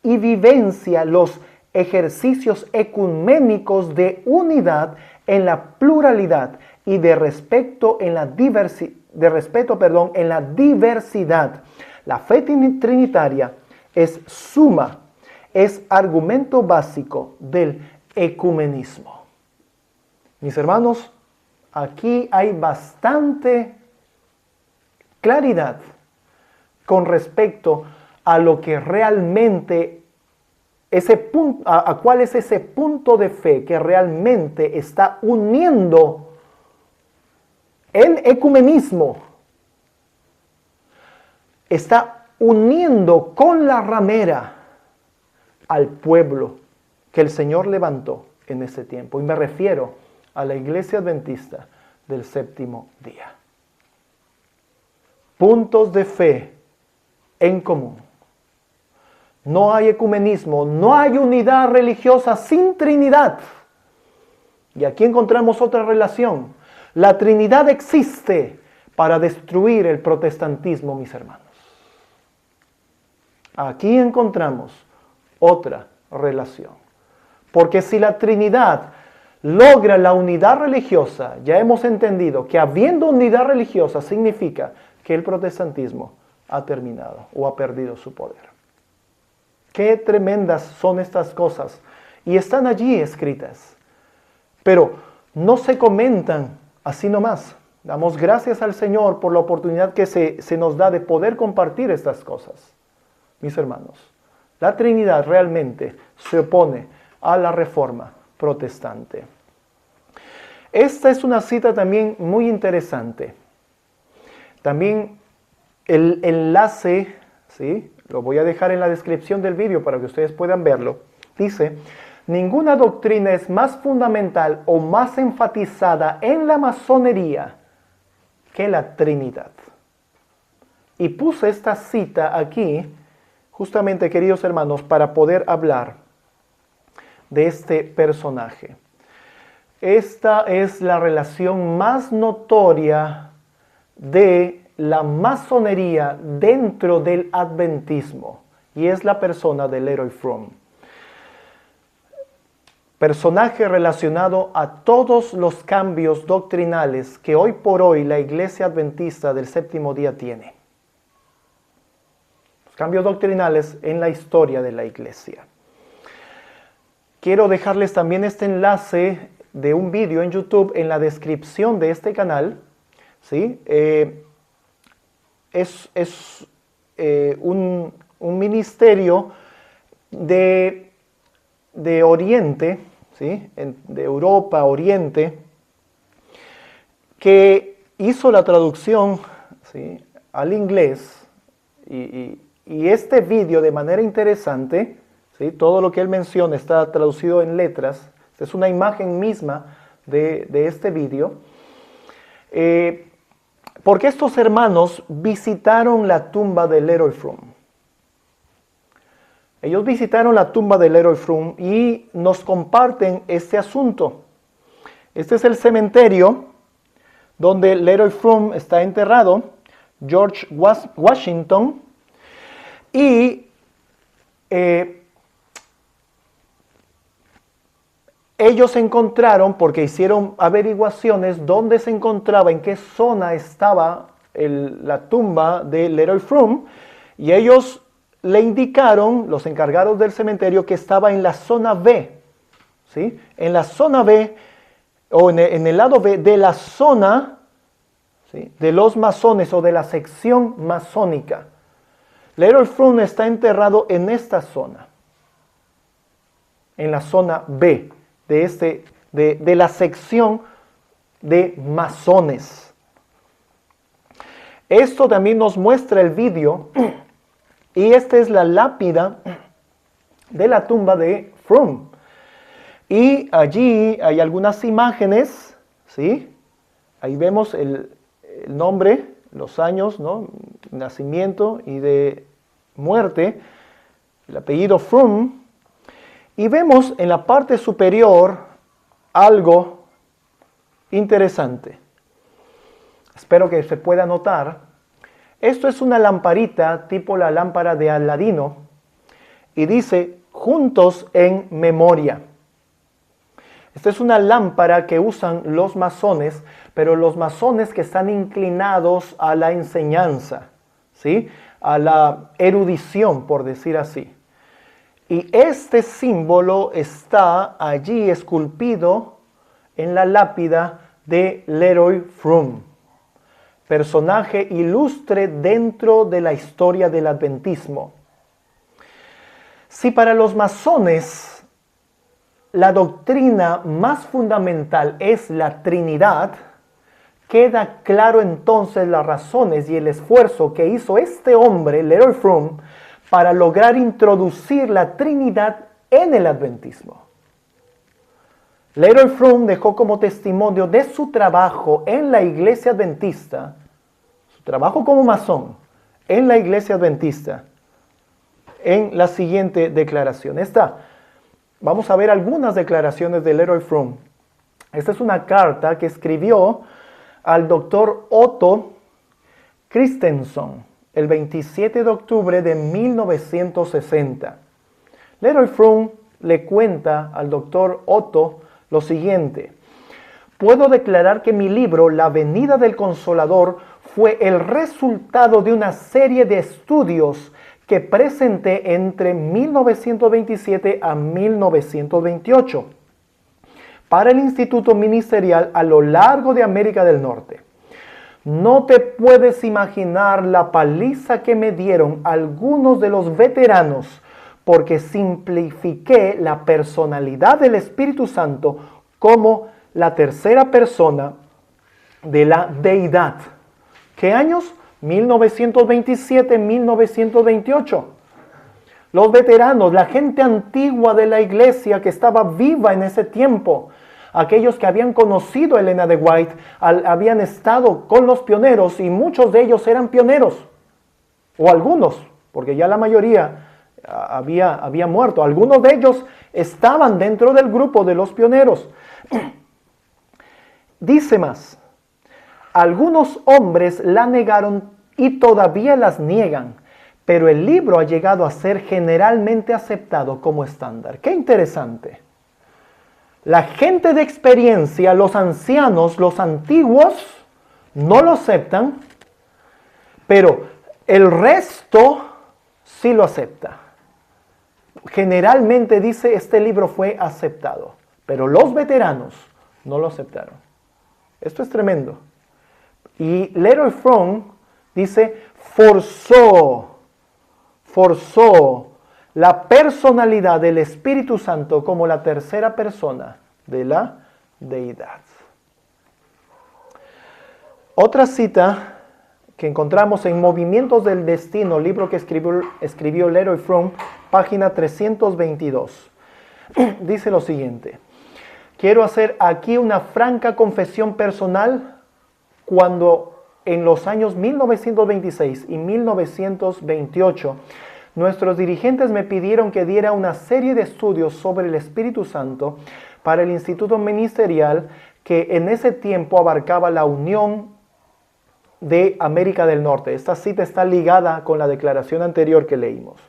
y vivencia los ejercicios ecuménicos de unidad en la pluralidad y de respeto en la diversidad. La fe trinitaria es suma, es argumento básico del ecumenismo. Mis hermanos, aquí hay bastante claridad con respecto a lo que realmente cuál es ese punto de fe que realmente está uniendo el ecumenismo, está uniendo con la ramera al pueblo que el Señor levantó en ese tiempo. Y me refiero a la Iglesia Adventista del Séptimo Día. Puntos de fe en común. No hay ecumenismo, no hay unidad religiosa sin Trinidad. Y aquí encontramos otra relación. La Trinidad existe para destruir el protestantismo, mis hermanos. Aquí encontramos otra relación. Porque si la Trinidad logra la unidad religiosa, ya hemos entendido que habiendo unidad religiosa significa que el protestantismo ha terminado o ha perdido su poder. Qué tremendas son estas cosas y están allí escritas, pero no se comentan así nomás. Damos gracias al Señor por la oportunidad que se nos da de poder compartir estas cosas. Mis hermanos, la Trinidad realmente se opone a la Reforma protestante. Esta es una cita también muy interesante. También el enlace, ¿sí?, lo voy a dejar en la descripción del vídeo para que ustedes puedan verlo. Dice: ninguna doctrina es más fundamental o más enfatizada en la masonería que la Trinidad. Y puse esta cita aquí, justamente, queridos hermanos, para poder hablar de este personaje. Esta es la relación más notoria de la masonería dentro del adventismo, y es la persona de Leroy Fromm. Personaje relacionado a todos los cambios doctrinales que hoy por hoy la Iglesia Adventista del Séptimo Día tiene. Los cambios doctrinales en la historia de la Iglesia. Quiero dejarles también este enlace de un vídeo en YouTube en la descripción de este canal, ¿sí? Es un ministerio de Oriente, ¿sí?, de Europa, Oriente, que hizo la traducción, ¿sí?, al inglés, y este vídeo, de manera interesante, ¿sí?, todo lo que él menciona está traducido en letras. Esta es una imagen misma de este vídeo. Porque estos hermanos visitaron la tumba de Leroy Fromm. Ellos visitaron la tumba de Leroy Fromm y nos comparten este asunto. Este es el cementerio donde Leroy Fromm está enterrado, George Washington, y ellos encontraron, porque hicieron averiguaciones, dónde se encontraba, en qué zona estaba la tumba de Leroy Fromm, y ellos le indicaron, los encargados del cementerio, que estaba en la zona B, ¿sí?, en la zona B, o en el lado B de la zona, ¿sí?, de los masones o de la sección masónica. Leroy Fromm está enterrado en esta zona, en la zona B de la sección de masones. Esto también nos muestra el vídeo, y esta es la lápida de la tumba de Fromm. Y allí hay algunas imágenes, ¿sí? Ahí vemos el nombre, los años, ¿no?, nacimiento y de muerte, el apellido Fromm. Y vemos en la parte superior algo interesante. Espero que se pueda notar. Esto es una lamparita tipo la lámpara de Aladino y dice: juntos en memoria. Esta es una lámpara que usan los masones, pero los masones que están inclinados a la enseñanza, ¿sí?, a la erudición, por decir así. Y este símbolo está allí esculpido en la lápida de Leroy Fromm, personaje ilustre dentro de la historia del adventismo. Si para los masones la doctrina más fundamental es la Trinidad, queda claro entonces las razones y el esfuerzo que hizo este hombre, Leroy Fromm, para lograr introducir la Trinidad en el adventismo. Leroy Froome dejó como testimonio de su trabajo en la iglesia adventista, su trabajo como masón en la iglesia adventista, en la siguiente declaración. Vamos a ver algunas declaraciones de Leroy Froome. Esta es una carta que escribió al doctor Otto Christensen el 27 de octubre de 1960. Leroy Froome le cuenta al doctor Otto lo siguiente: puedo declarar que mi libro, La venida del Consolador, fue el resultado de una serie de estudios que presenté entre 1927 a 1928 para el Instituto Ministerial a lo largo de América del Norte. No te puedes imaginar la paliza que me dieron algunos de los veteranos, porque simplifiqué la personalidad del Espíritu Santo como la tercera persona de la deidad. ¿Qué años? 1927, 1928. Los veteranos, la gente antigua de la iglesia que estaba viva en ese tiempo, aquellos que habían conocido a Elena de White, habían estado con los pioneros, y muchos de ellos eran pioneros, o algunos, porque ya la mayoría había muerto. Algunos de ellos estaban dentro del grupo de los pioneros. Dice más: algunos hombres la negaron y todavía las niegan, pero el libro ha llegado a ser generalmente aceptado como estándar. ¡Qué interesante! La gente de experiencia, los ancianos, los antiguos, no lo aceptan, pero el resto sí lo acepta. Generalmente dice, este libro fue aceptado, pero los veteranos no lo aceptaron. Esto es tremendo. Y Leroy Froome dice, forzó la personalidad del Espíritu Santo como la tercera persona de la deidad. Otra cita que encontramos en Movimientos del Destino, libro que escribió Leroy Froome, página 322. Dice lo siguiente: quiero hacer aquí una franca confesión personal. Cuando en los años 1926 y 1928 nuestros dirigentes me pidieron que diera una serie de estudios sobre el Espíritu Santo para el Instituto Ministerial, que en ese tiempo abarcaba la Unión de América del Norte. Esta cita está ligada con la declaración anterior que leímos.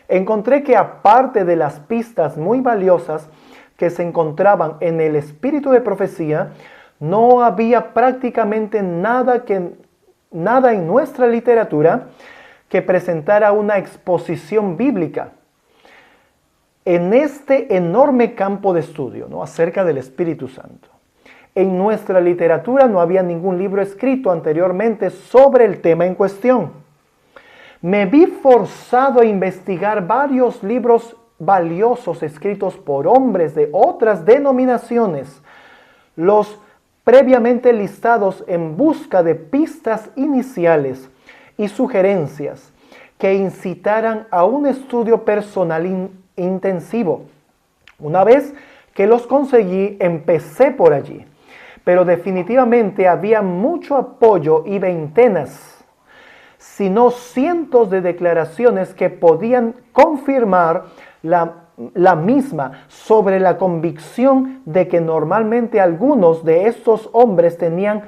Encontré que, aparte de las pistas muy valiosas que se encontraban en el espíritu de profecía, no había prácticamente nada en nuestra literatura que presentara una exposición bíblica en este enorme campo de estudio, ¿no?, acerca del Espíritu Santo. En nuestra literatura no había ningún libro escrito anteriormente sobre el tema en cuestión. Me vi forzado a investigar varios libros valiosos escritos por hombres de otras denominaciones, los previamente listados, en busca de pistas iniciales y sugerencias que incitaran a un estudio personal intensivo. Una vez que los conseguí, empecé por allí, pero definitivamente había mucho apoyo y veintenas, si no cientos de declaraciones que podían confirmar la misma, sobre la convicción de que normalmente algunos de estos hombres tenían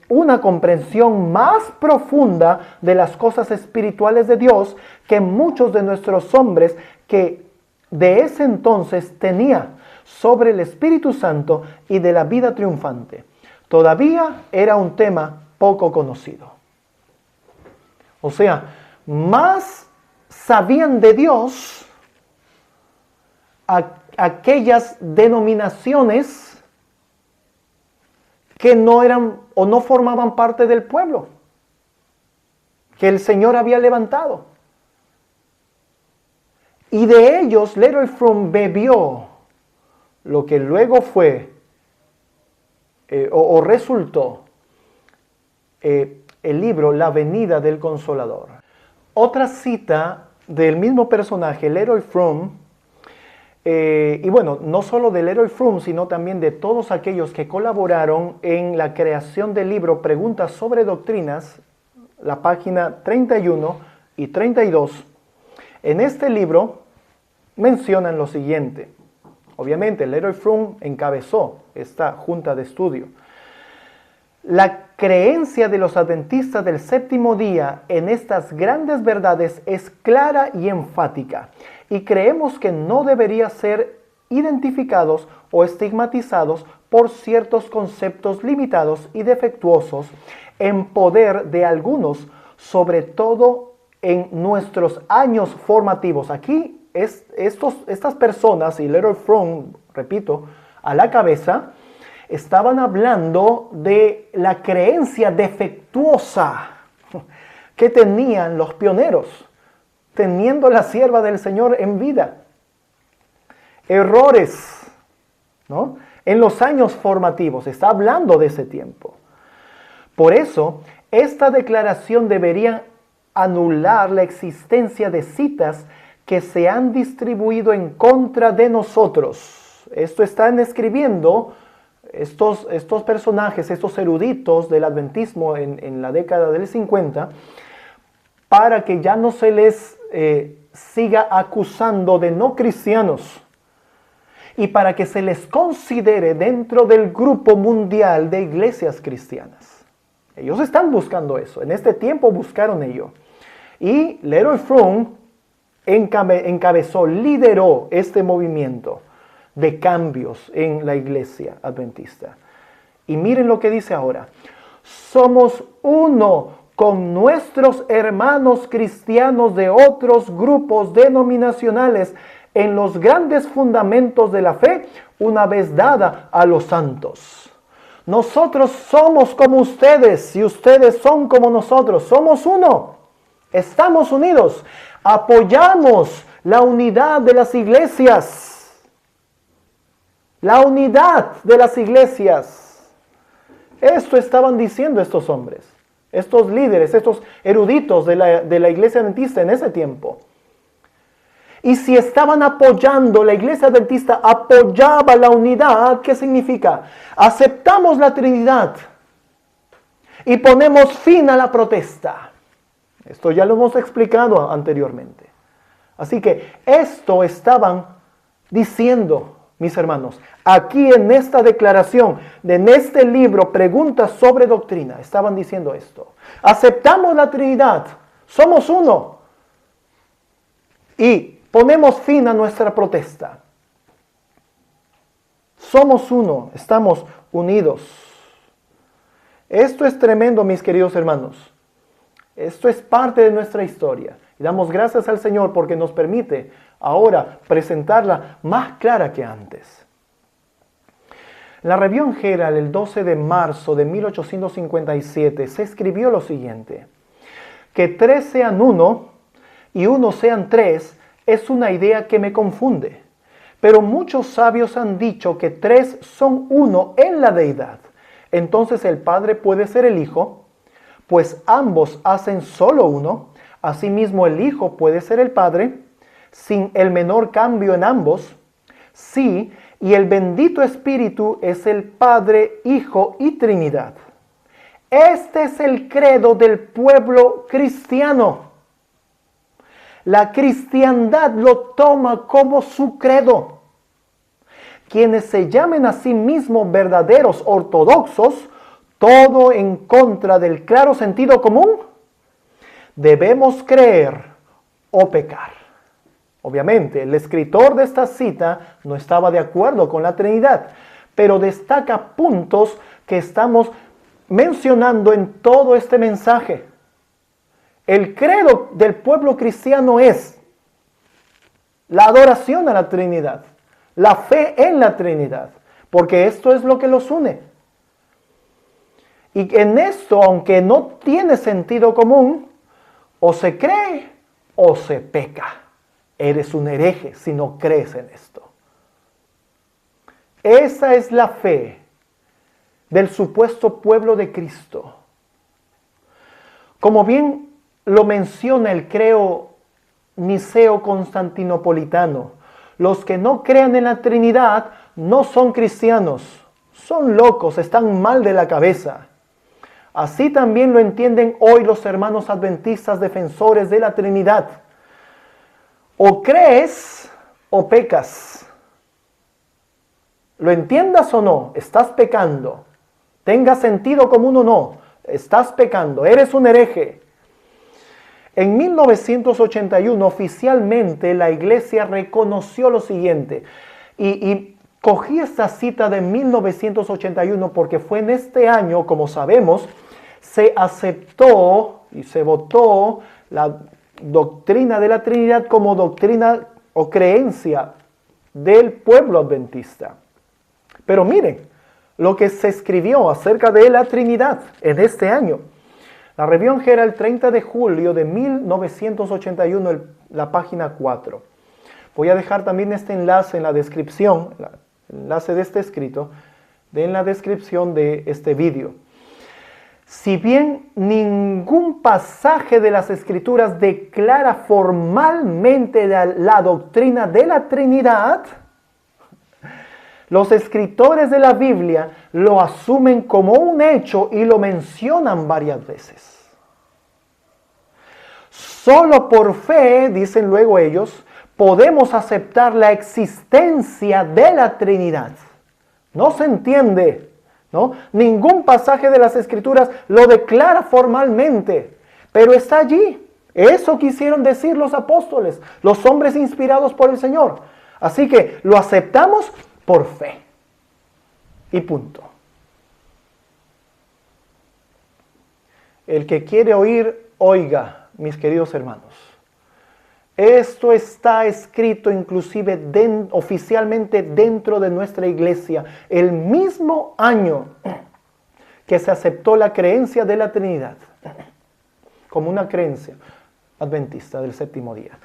una comprensión más profunda de las cosas espirituales de Dios que muchos de nuestros hombres que de ese entonces tenía sobre el Espíritu Santo y de la vida triunfante. Todavía era un tema poco conocido. O sea, más sabían de Dios aquellas denominaciones que no eran o no formaban parte del pueblo que el Señor había levantado. Y de ellos Leroy Froome bebió lo que luego fue o resultó el libro La venida del Consolador. Otra cita del mismo personaje, Leroy Froome, Y bueno, no solo de Leroy Froom, sino también de todos aquellos que colaboraron en la creación del libro Preguntas sobre Doctrinas, la página 31 y 32. En este libro mencionan lo siguiente. Obviamente, Leroy Froom encabezó esta junta de estudio. La creencia de los adventistas del séptimo día en estas grandes verdades es clara y enfática, y creemos que no debería ser identificados o estigmatizados por ciertos conceptos limitados y defectuosos en poder de algunos, sobre todo en nuestros años formativos. Aquí estas personas, y Leroy Froom, repito, a la cabeza, estaban hablando de la creencia defectuosa que tenían los pioneros, teniendo la sierva del Señor en vida. Errores, ¿no? En los años formativos, está hablando de ese tiempo. Por eso, esta declaración debería anular la existencia de citas que se han distribuido en contra de nosotros. Esto están escribiendo estos personajes, estos eruditos del adventismo en la década del 50, para que ya no se les siga acusando de no cristianos y para que se les considere dentro del grupo mundial de iglesias cristianas. Ellos están buscando eso, en este tiempo buscaron ello. Y Leroy Froom encabezó, lideró este movimiento de cambios en la iglesia adventista. Y miren lo que dice ahora. Somos uno con nuestros hermanos cristianos de otros grupos denominacionales en los grandes fundamentos de la fe, una vez dada a los santos. Nosotros somos como ustedes y ustedes son como nosotros. Somos uno. Estamos unidos. Apoyamos la unidad de las iglesias. La unidad de las iglesias. Esto estaban diciendo estos hombres, estos líderes, estos eruditos de la iglesia adventista en ese tiempo. Y si estaban apoyando, la iglesia adventista apoyaba la unidad, ¿qué significa? Aceptamos la Trinidad y ponemos fin a la protesta. Esto ya lo hemos explicado anteriormente. Así que esto estaban diciendo, mis hermanos, aquí en esta declaración, en este libro, Preguntas sobre Doctrina, estaban diciendo esto. Aceptamos la Trinidad, somos uno y ponemos fin a nuestra protesta. Somos uno, estamos unidos. Esto es tremendo, mis queridos hermanos. Esto es parte de nuestra historia. Y damos gracias al Señor porque nos permite ahora presentarla más clara que antes. En la Review Herald, el 12 de marzo de 1857, se escribió lo siguiente: que tres sean uno y uno sean tres es una idea que me confunde, pero muchos sabios han dicho que tres son uno en la deidad. Entonces el Padre puede ser el Hijo, pues ambos hacen solo uno. Asimismo el Hijo puede ser el Padre, sin el menor cambio en ambos. Sí, y el bendito Espíritu es el Padre, Hijo y Trinidad. Este es el credo del pueblo cristiano. La cristiandad lo toma como su credo. Quienes se llamen a sí mismos verdaderos ortodoxos, todo en contra del claro sentido común, debemos creer o pecar. Obviamente, el escritor de esta cita no estaba de acuerdo con la Trinidad, pero destaca puntos que estamos mencionando en todo este mensaje. El credo del pueblo cristiano es la adoración a la Trinidad, la fe en la Trinidad, porque esto es lo que los une. Y en esto, aunque no tiene sentido común, o se cree o se peca. Eres un hereje si no crees en esto. Esa es la fe del supuesto pueblo de Cristo. Como bien lo menciona el credo niceo constantinopolitano, Los que no crean en la Trinidad no son cristianos, son locos, están mal de la cabeza. Así también lo entienden hoy los hermanos adventistas defensores de la Trinidad. O crees o pecas. Lo entiendas o no, estás pecando. Tenga sentido común o no, estás pecando, eres un hereje. En 1981 oficialmente la iglesia reconoció lo siguiente, y cogí esta cita de 1981 porque fue en este año, como sabemos, se aceptó y se votó la doctrina de la Trinidad como doctrina o creencia del pueblo adventista. Pero miren lo que se escribió acerca de la Trinidad en este año. La Review Herald, 30 de julio de 1981, la página 4. Voy a dejar también este enlace en la descripción, el enlace de este escrito, en la descripción de este vídeo. Si bien ningún pasaje de las Escrituras declara formalmente la doctrina de la Trinidad, los escritores de la Biblia lo asumen como un hecho y lo mencionan varias veces. Solo por fe, dicen luego ellos, podemos aceptar la existencia de la Trinidad. No se entiende, ¿no? Ningún pasaje de las Escrituras lo declara formalmente, pero está allí. Eso quisieron decir los apóstoles, los hombres inspirados por el Señor. Así que lo aceptamos por fe. Y punto. El que quiere oír, oiga, mis queridos hermanos. Esto está escrito inclusive oficialmente dentro de nuestra iglesia. El mismo año que se aceptó la creencia de la Trinidad como una creencia adventista del séptimo día.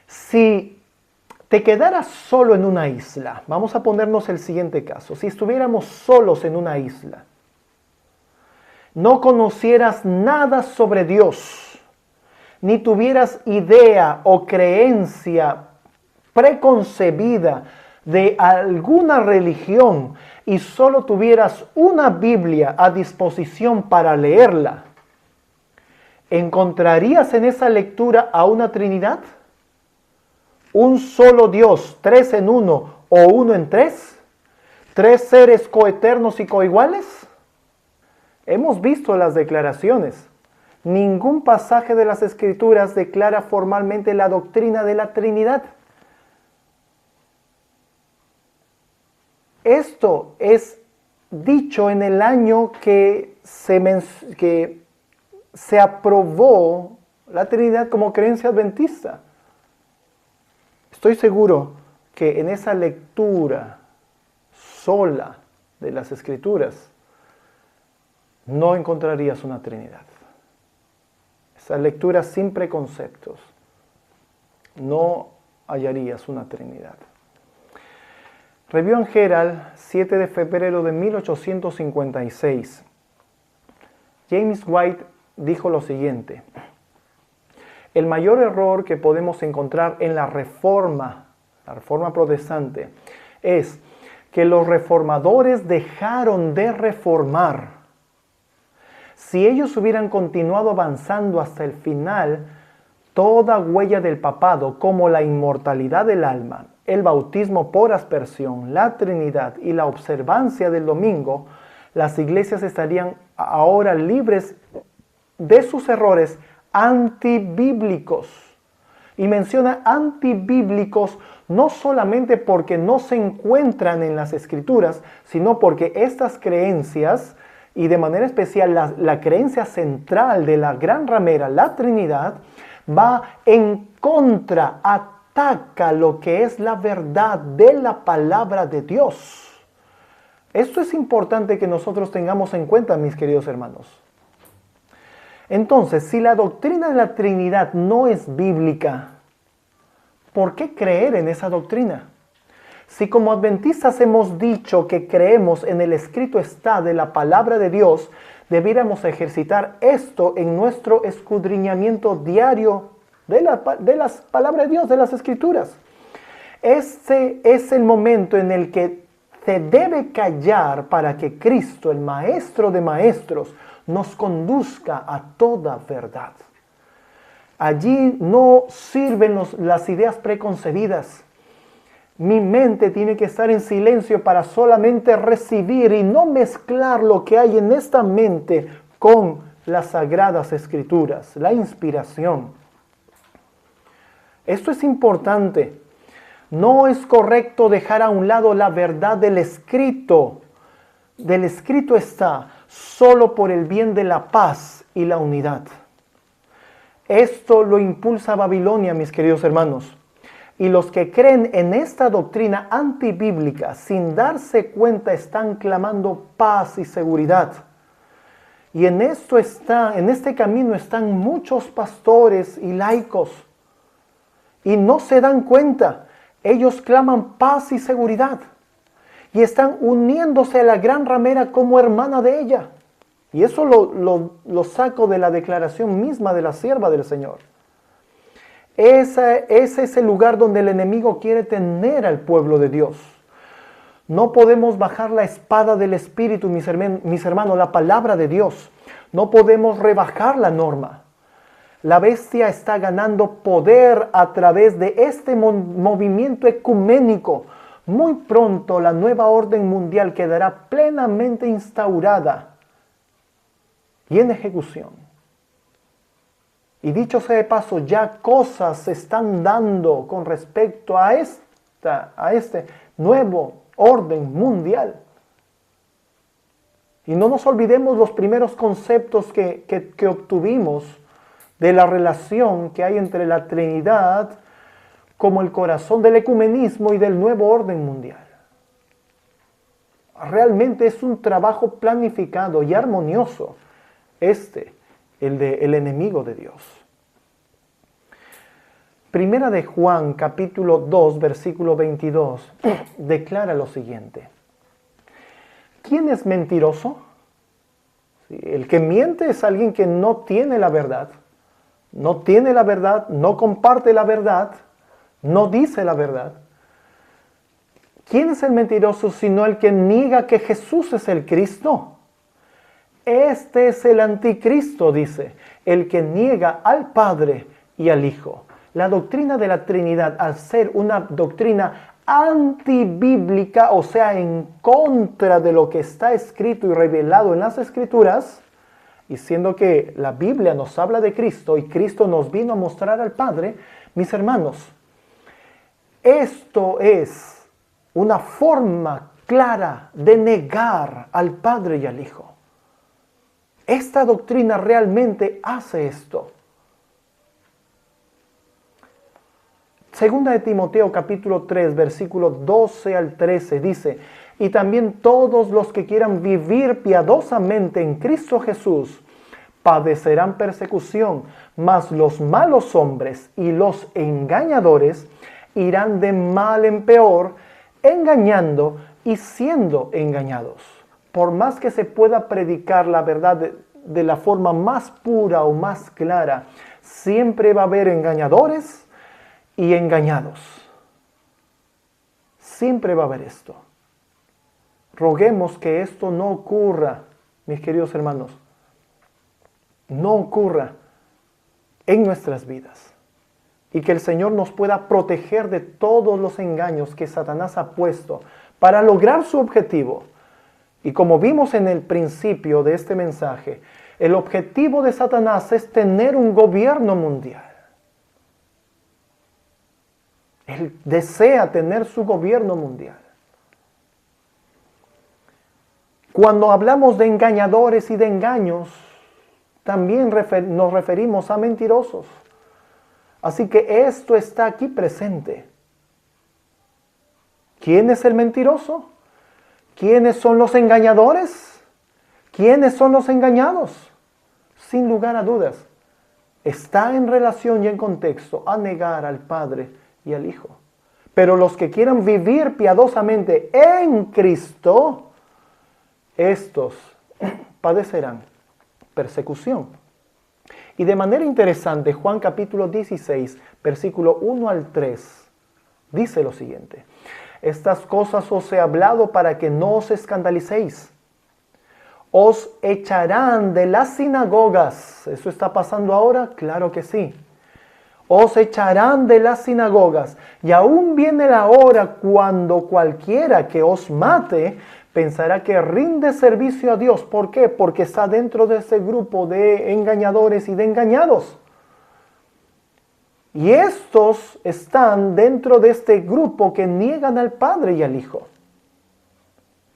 Si te quedaras solo en una isla, vamos a ponernos el siguiente caso. Si estuviéramos solos en una isla, no conocieras nada sobre Dios, ni tuvieras idea o creencia preconcebida de alguna religión y solo tuvieras una Biblia a disposición para leerla, ¿encontrarías en esa lectura a una Trinidad? ¿Un solo Dios, 3 en 1 o 1 en 3? ¿3 seres coeternos y coiguales? Hemos visto las declaraciones. Ningún pasaje de las Escrituras declara formalmente la doctrina de la Trinidad. Esto es dicho en el año que se aprobó la Trinidad como creencia adventista. Estoy seguro que en esa lectura sola de las Escrituras no encontrarías una Trinidad. Esa lectura sin preconceptos, no hallarías una Trinidad. Review Herald, 7 de febrero de 1856. James White dijo lo siguiente: el mayor error que podemos encontrar en la reforma protestante, es que los reformadores dejaron de reformar. Si ellos hubieran continuado avanzando hasta el final, toda huella del papado, como la inmortalidad del alma, el bautismo por aspersión, la Trinidad y la observancia del domingo, las iglesias estarían ahora libres de sus errores antibíblicos. Y menciona antibíblicos no solamente porque no se encuentran en las Escrituras, sino porque estas creencias, y de manera especial la creencia central de la gran ramera, la Trinidad, va en contra, ataca lo que es la verdad de la palabra de Dios. Esto es importante que nosotros tengamos en cuenta, mis queridos hermanos. Entonces, si la doctrina de la Trinidad no es bíblica, ¿por qué creer en esa doctrina? Si como adventistas hemos dicho que creemos en el escrito está de la palabra de Dios, debiéramos ejercitar esto en nuestro escudriñamiento diario de las palabras de Dios, de las Escrituras. Este es el momento en el que se debe callar para que Cristo, el Maestro de Maestros, nos conduzca a toda verdad. Allí no sirven las ideas preconcebidas. Mi mente tiene que estar en silencio para solamente recibir y no mezclar lo que hay en esta mente con las sagradas escrituras, la inspiración. Esto es importante. No es correcto dejar a un lado la verdad del escrito. Del escrito está solo por el bien de la paz y la unidad. Esto lo impulsa Babilonia, mis queridos hermanos. Y los que creen en esta doctrina antibíblica sin darse cuenta están clamando paz y seguridad. Y en este camino están muchos pastores y laicos. Y no se dan cuenta. Ellos claman paz y seguridad. Y están uniéndose a la gran ramera como hermana de ella. Y eso lo saco de la declaración misma de la sierva del Señor. Ese es el lugar donde el enemigo quiere tener al pueblo de Dios. No podemos bajar la espada del Espíritu, mis hermanos, la palabra de Dios. No podemos rebajar la norma. La bestia está ganando poder a través de este movimiento ecuménico. Muy pronto la nueva orden mundial quedará plenamente instaurada y en ejecución. Y dicho sea de paso, ya cosas se están dando con respecto a este nuevo orden mundial. Y no nos olvidemos los primeros conceptos que obtuvimos de la relación que hay entre la Trinidad como el corazón del ecumenismo y del nuevo orden mundial. Realmente es un trabajo planificado y armonioso el enemigo de Dios. Primera de Juan, capítulo 2, versículo 22, declara lo siguiente. ¿Quién es mentiroso? El que miente es alguien que no tiene la verdad. No tiene la verdad, no comparte la verdad, no dice la verdad. ¿Quién es el mentiroso sino el que niega que Jesús es el Cristo? Este es el anticristo, dice, el que niega al Padre y al Hijo. La doctrina de la Trinidad, al ser una doctrina antibíblica, o sea, en contra de lo que está escrito y revelado en las Escrituras, y siendo que la Biblia nos habla de Cristo y Cristo nos vino a mostrar al Padre, mis hermanos, esto es una forma clara de negar al Padre y al Hijo. Esta doctrina realmente hace esto. Segunda de Timoteo capítulo 3, versículo 12 al 13 dice, y también todos los que quieran vivir piadosamente en Cristo Jesús padecerán persecución, mas los malos hombres y los engañadores irán de mal en peor, engañando y siendo engañados. Por más que se pueda predicar la verdad de la forma más pura o más clara, siempre va a haber engañadores y engañados. Siempre va a haber esto. Roguemos que esto no ocurra, mis queridos hermanos. No ocurra en nuestras vidas. Y que el Señor nos pueda proteger de todos los engaños que Satanás ha puesto para lograr su objetivo. Y como vimos en el principio de este mensaje, el objetivo de Satanás es tener un gobierno mundial. Él desea tener su gobierno mundial. Cuando hablamos de engañadores y de engaños, también nos referimos a mentirosos. Así que esto está aquí presente. ¿Quién es el mentiroso? ¿Quiénes son los engañadores? ¿Quiénes son los engañados? Sin lugar a dudas, está en relación y en contexto a negar al Padre y al Hijo. Pero los que quieran vivir piadosamente en Cristo, estos padecerán persecución. Y de manera interesante, Juan capítulo 16, versículo 1 al 3, dice lo siguiente: estas cosas os he hablado para que no os escandalicéis. Os echarán de las sinagogas. ¿Eso está pasando ahora? Claro que sí. Os echarán de las sinagogas, y aún viene la hora cuando cualquiera que os mate pensará que rinde servicio a Dios. ¿Por qué? Porque está dentro de ese grupo de engañadores y de engañados. Y estos están dentro de este grupo que niegan al Padre y al Hijo.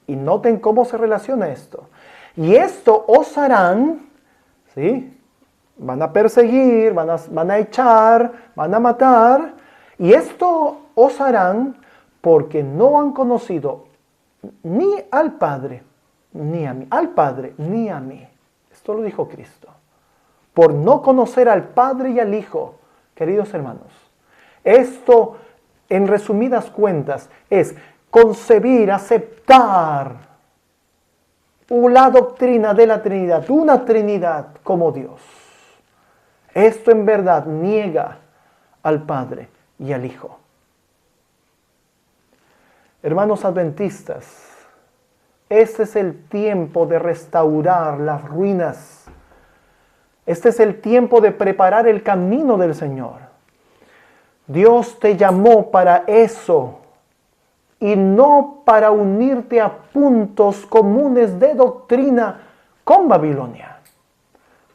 Y noten cómo se relaciona esto. Y esto os harán, ¿sí? Van a perseguir, van a echar, van a matar. Y esto os harán porque no han conocido ni al Padre, ni a mí. Al Padre, ni a mí. Esto lo dijo Cristo. Por no conocer al Padre y al Hijo, queridos hermanos. Esto, en resumidas cuentas, es concebir, aceptar la doctrina de la Trinidad, una Trinidad como Dios. Esto en verdad niega al Padre y al Hijo. Hermanos adventistas, este es el tiempo de restaurar las ruinas. Este es el tiempo de preparar el camino del Señor. Dios te llamó para eso y no para unirte a puntos comunes de doctrina con Babilonia.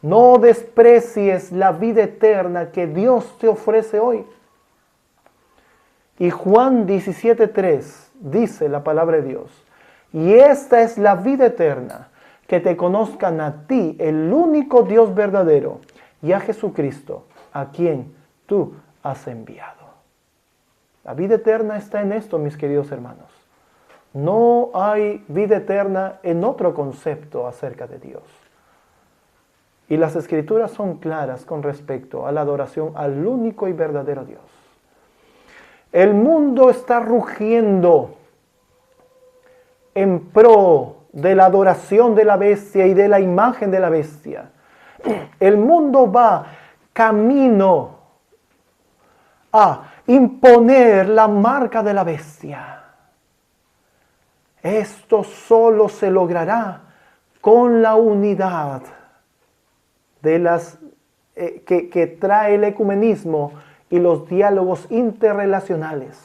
No desprecies la vida eterna que Dios te ofrece hoy. Y Juan 17:3 dice la palabra de Dios: y esta es la vida eterna, que te conozcan a ti, el único Dios verdadero, y a Jesucristo, a quien tú has enviado. La vida eterna está en esto, mis queridos hermanos. No hay vida eterna en otro concepto acerca de Dios. Y las Escrituras son claras con respecto a la adoración al único y verdadero Dios. El mundo está rugiendo en pro de la adoración de la bestia y de la imagen de la bestia. El mundo va camino a imponer la marca de la bestia. Esto solo se logrará con la unidad de las que trae el ecumenismo y los diálogos interrelacionales.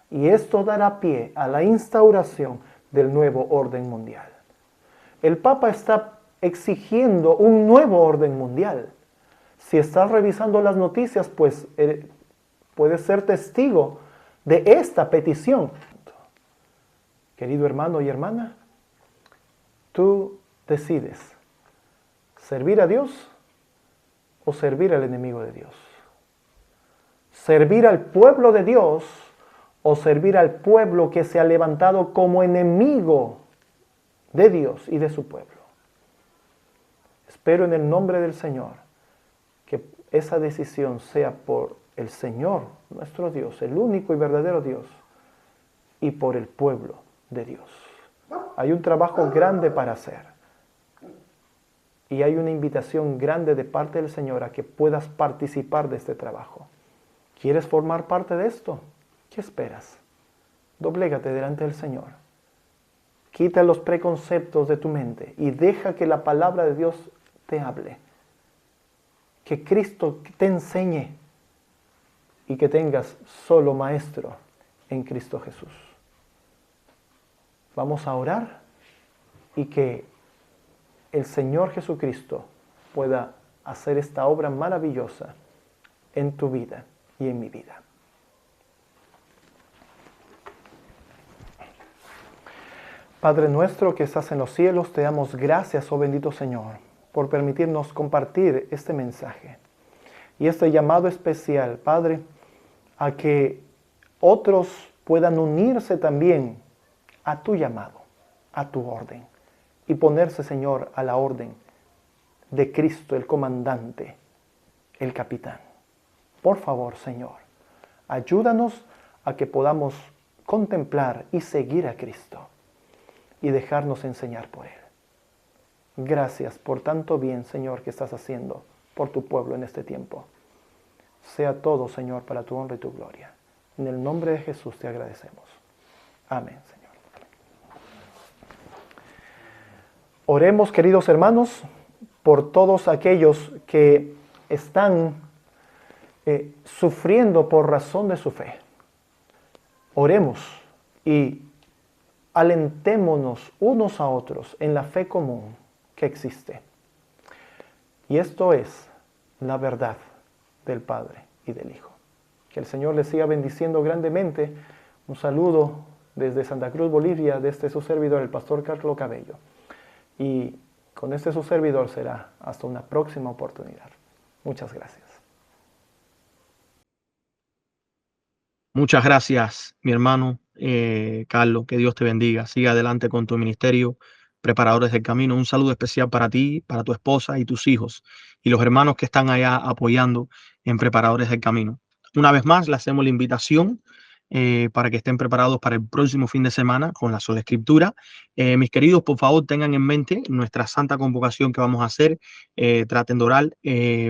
Y esto dará pie a la instauración del nuevo orden mundial. El Papa está exigiendo un nuevo orden mundial. Si estás revisando las noticias, pues puedes ser testigo de esta petición. Querido hermano y hermana, tú decides servir a Dios o servir al enemigo de Dios. Servir al pueblo de Dios o servir al pueblo que se ha levantado como enemigo de Dios y de su pueblo. Espero en el nombre del Señor que esa decisión sea por el Señor, nuestro Dios, el único y verdadero Dios, y por el pueblo de Dios. Hay un trabajo grande para hacer. Y hay una invitación grande de parte del Señor a que puedas participar de este trabajo. ¿Quieres formar parte de esto? ¿Qué esperas? Doblégate delante del Señor. Quita los preconceptos de tu mente y deja que la palabra de Dios te hable. Que Cristo te enseñe y que tengas solo maestro en Cristo Jesús. Vamos a orar y que el Señor Jesucristo pueda hacer esta obra maravillosa en tu vida y en mi vida. Padre nuestro que estás en los cielos, te damos gracias, oh bendito Señor, por permitirnos compartir este mensaje y este llamado especial, Padre, a que otros puedan unirse también a tu llamado, a tu orden, y ponerse, Señor, a la orden de Cristo, el comandante, el capitán. Por favor, Señor, ayúdanos a que podamos contemplar y seguir a Cristo y dejarnos enseñar por Él. Gracias por tanto bien, Señor, que estás haciendo por tu pueblo en este tiempo. Sea todo, Señor, para tu honra y tu gloria. En el nombre de Jesús te agradecemos. Amén, Señor. Oremos, queridos hermanos, por todos aquellos que están sufriendo por razón de su fe. Oremos y alentémonos unos a otros en la fe común que existe. Y esto es la verdad del Padre y del Hijo. Que el Señor les siga bendiciendo grandemente. Un saludo desde Santa Cruz, Bolivia, de este su servidor, el pastor Carlos Cabello. Y con este su servidor será hasta una próxima oportunidad. Muchas gracias. Muchas gracias, mi hermano Carlos. Que Dios te bendiga. Siga adelante con tu ministerio, Preparadores del Camino. Un saludo especial para ti, para tu esposa y tus hijos y los hermanos que están allá apoyando en Preparadores del Camino. Una vez más, le hacemos la invitación para que estén preparados para el próximo fin de semana con la sola escritura. Mis queridos, por favor, tengan en mente nuestra santa convocación que vamos a hacer. Traten de orar.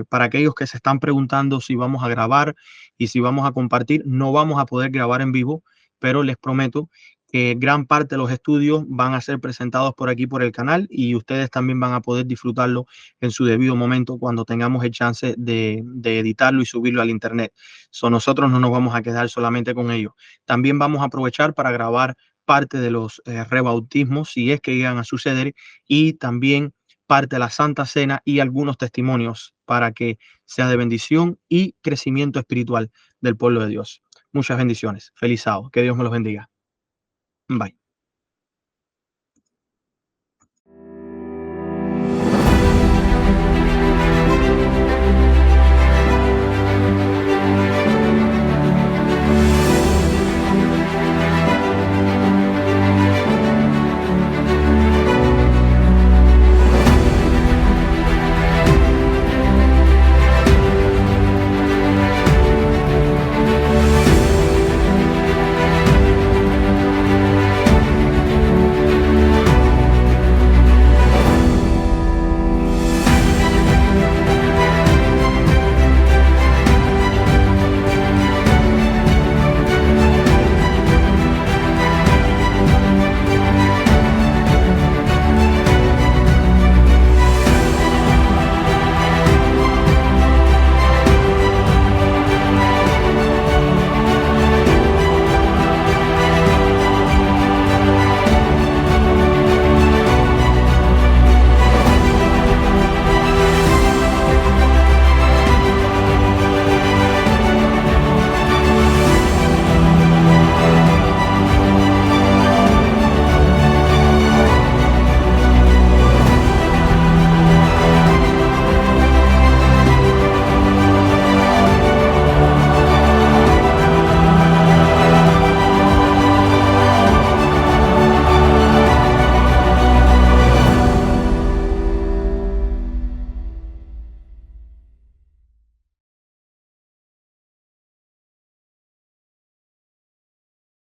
Para aquellos que se están preguntando si vamos a grabar y si vamos a compartir, no vamos a poder grabar en vivo, pero les prometo que gran parte de los estudios van a ser presentados por aquí, por el canal, y ustedes también van a poder disfrutarlo en su debido momento cuando tengamos el chance de editarlo y subirlo al internet. Nosotros no nos vamos a quedar solamente con ello. También vamos a aprovechar para grabar parte de los rebautismos, si es que llegan a suceder, y también parte de la Santa Cena y algunos testimonios para que sea de bendición y crecimiento espiritual del pueblo de Dios. Muchas bendiciones. Feliz sábado. Que Dios me los bendiga. Bye.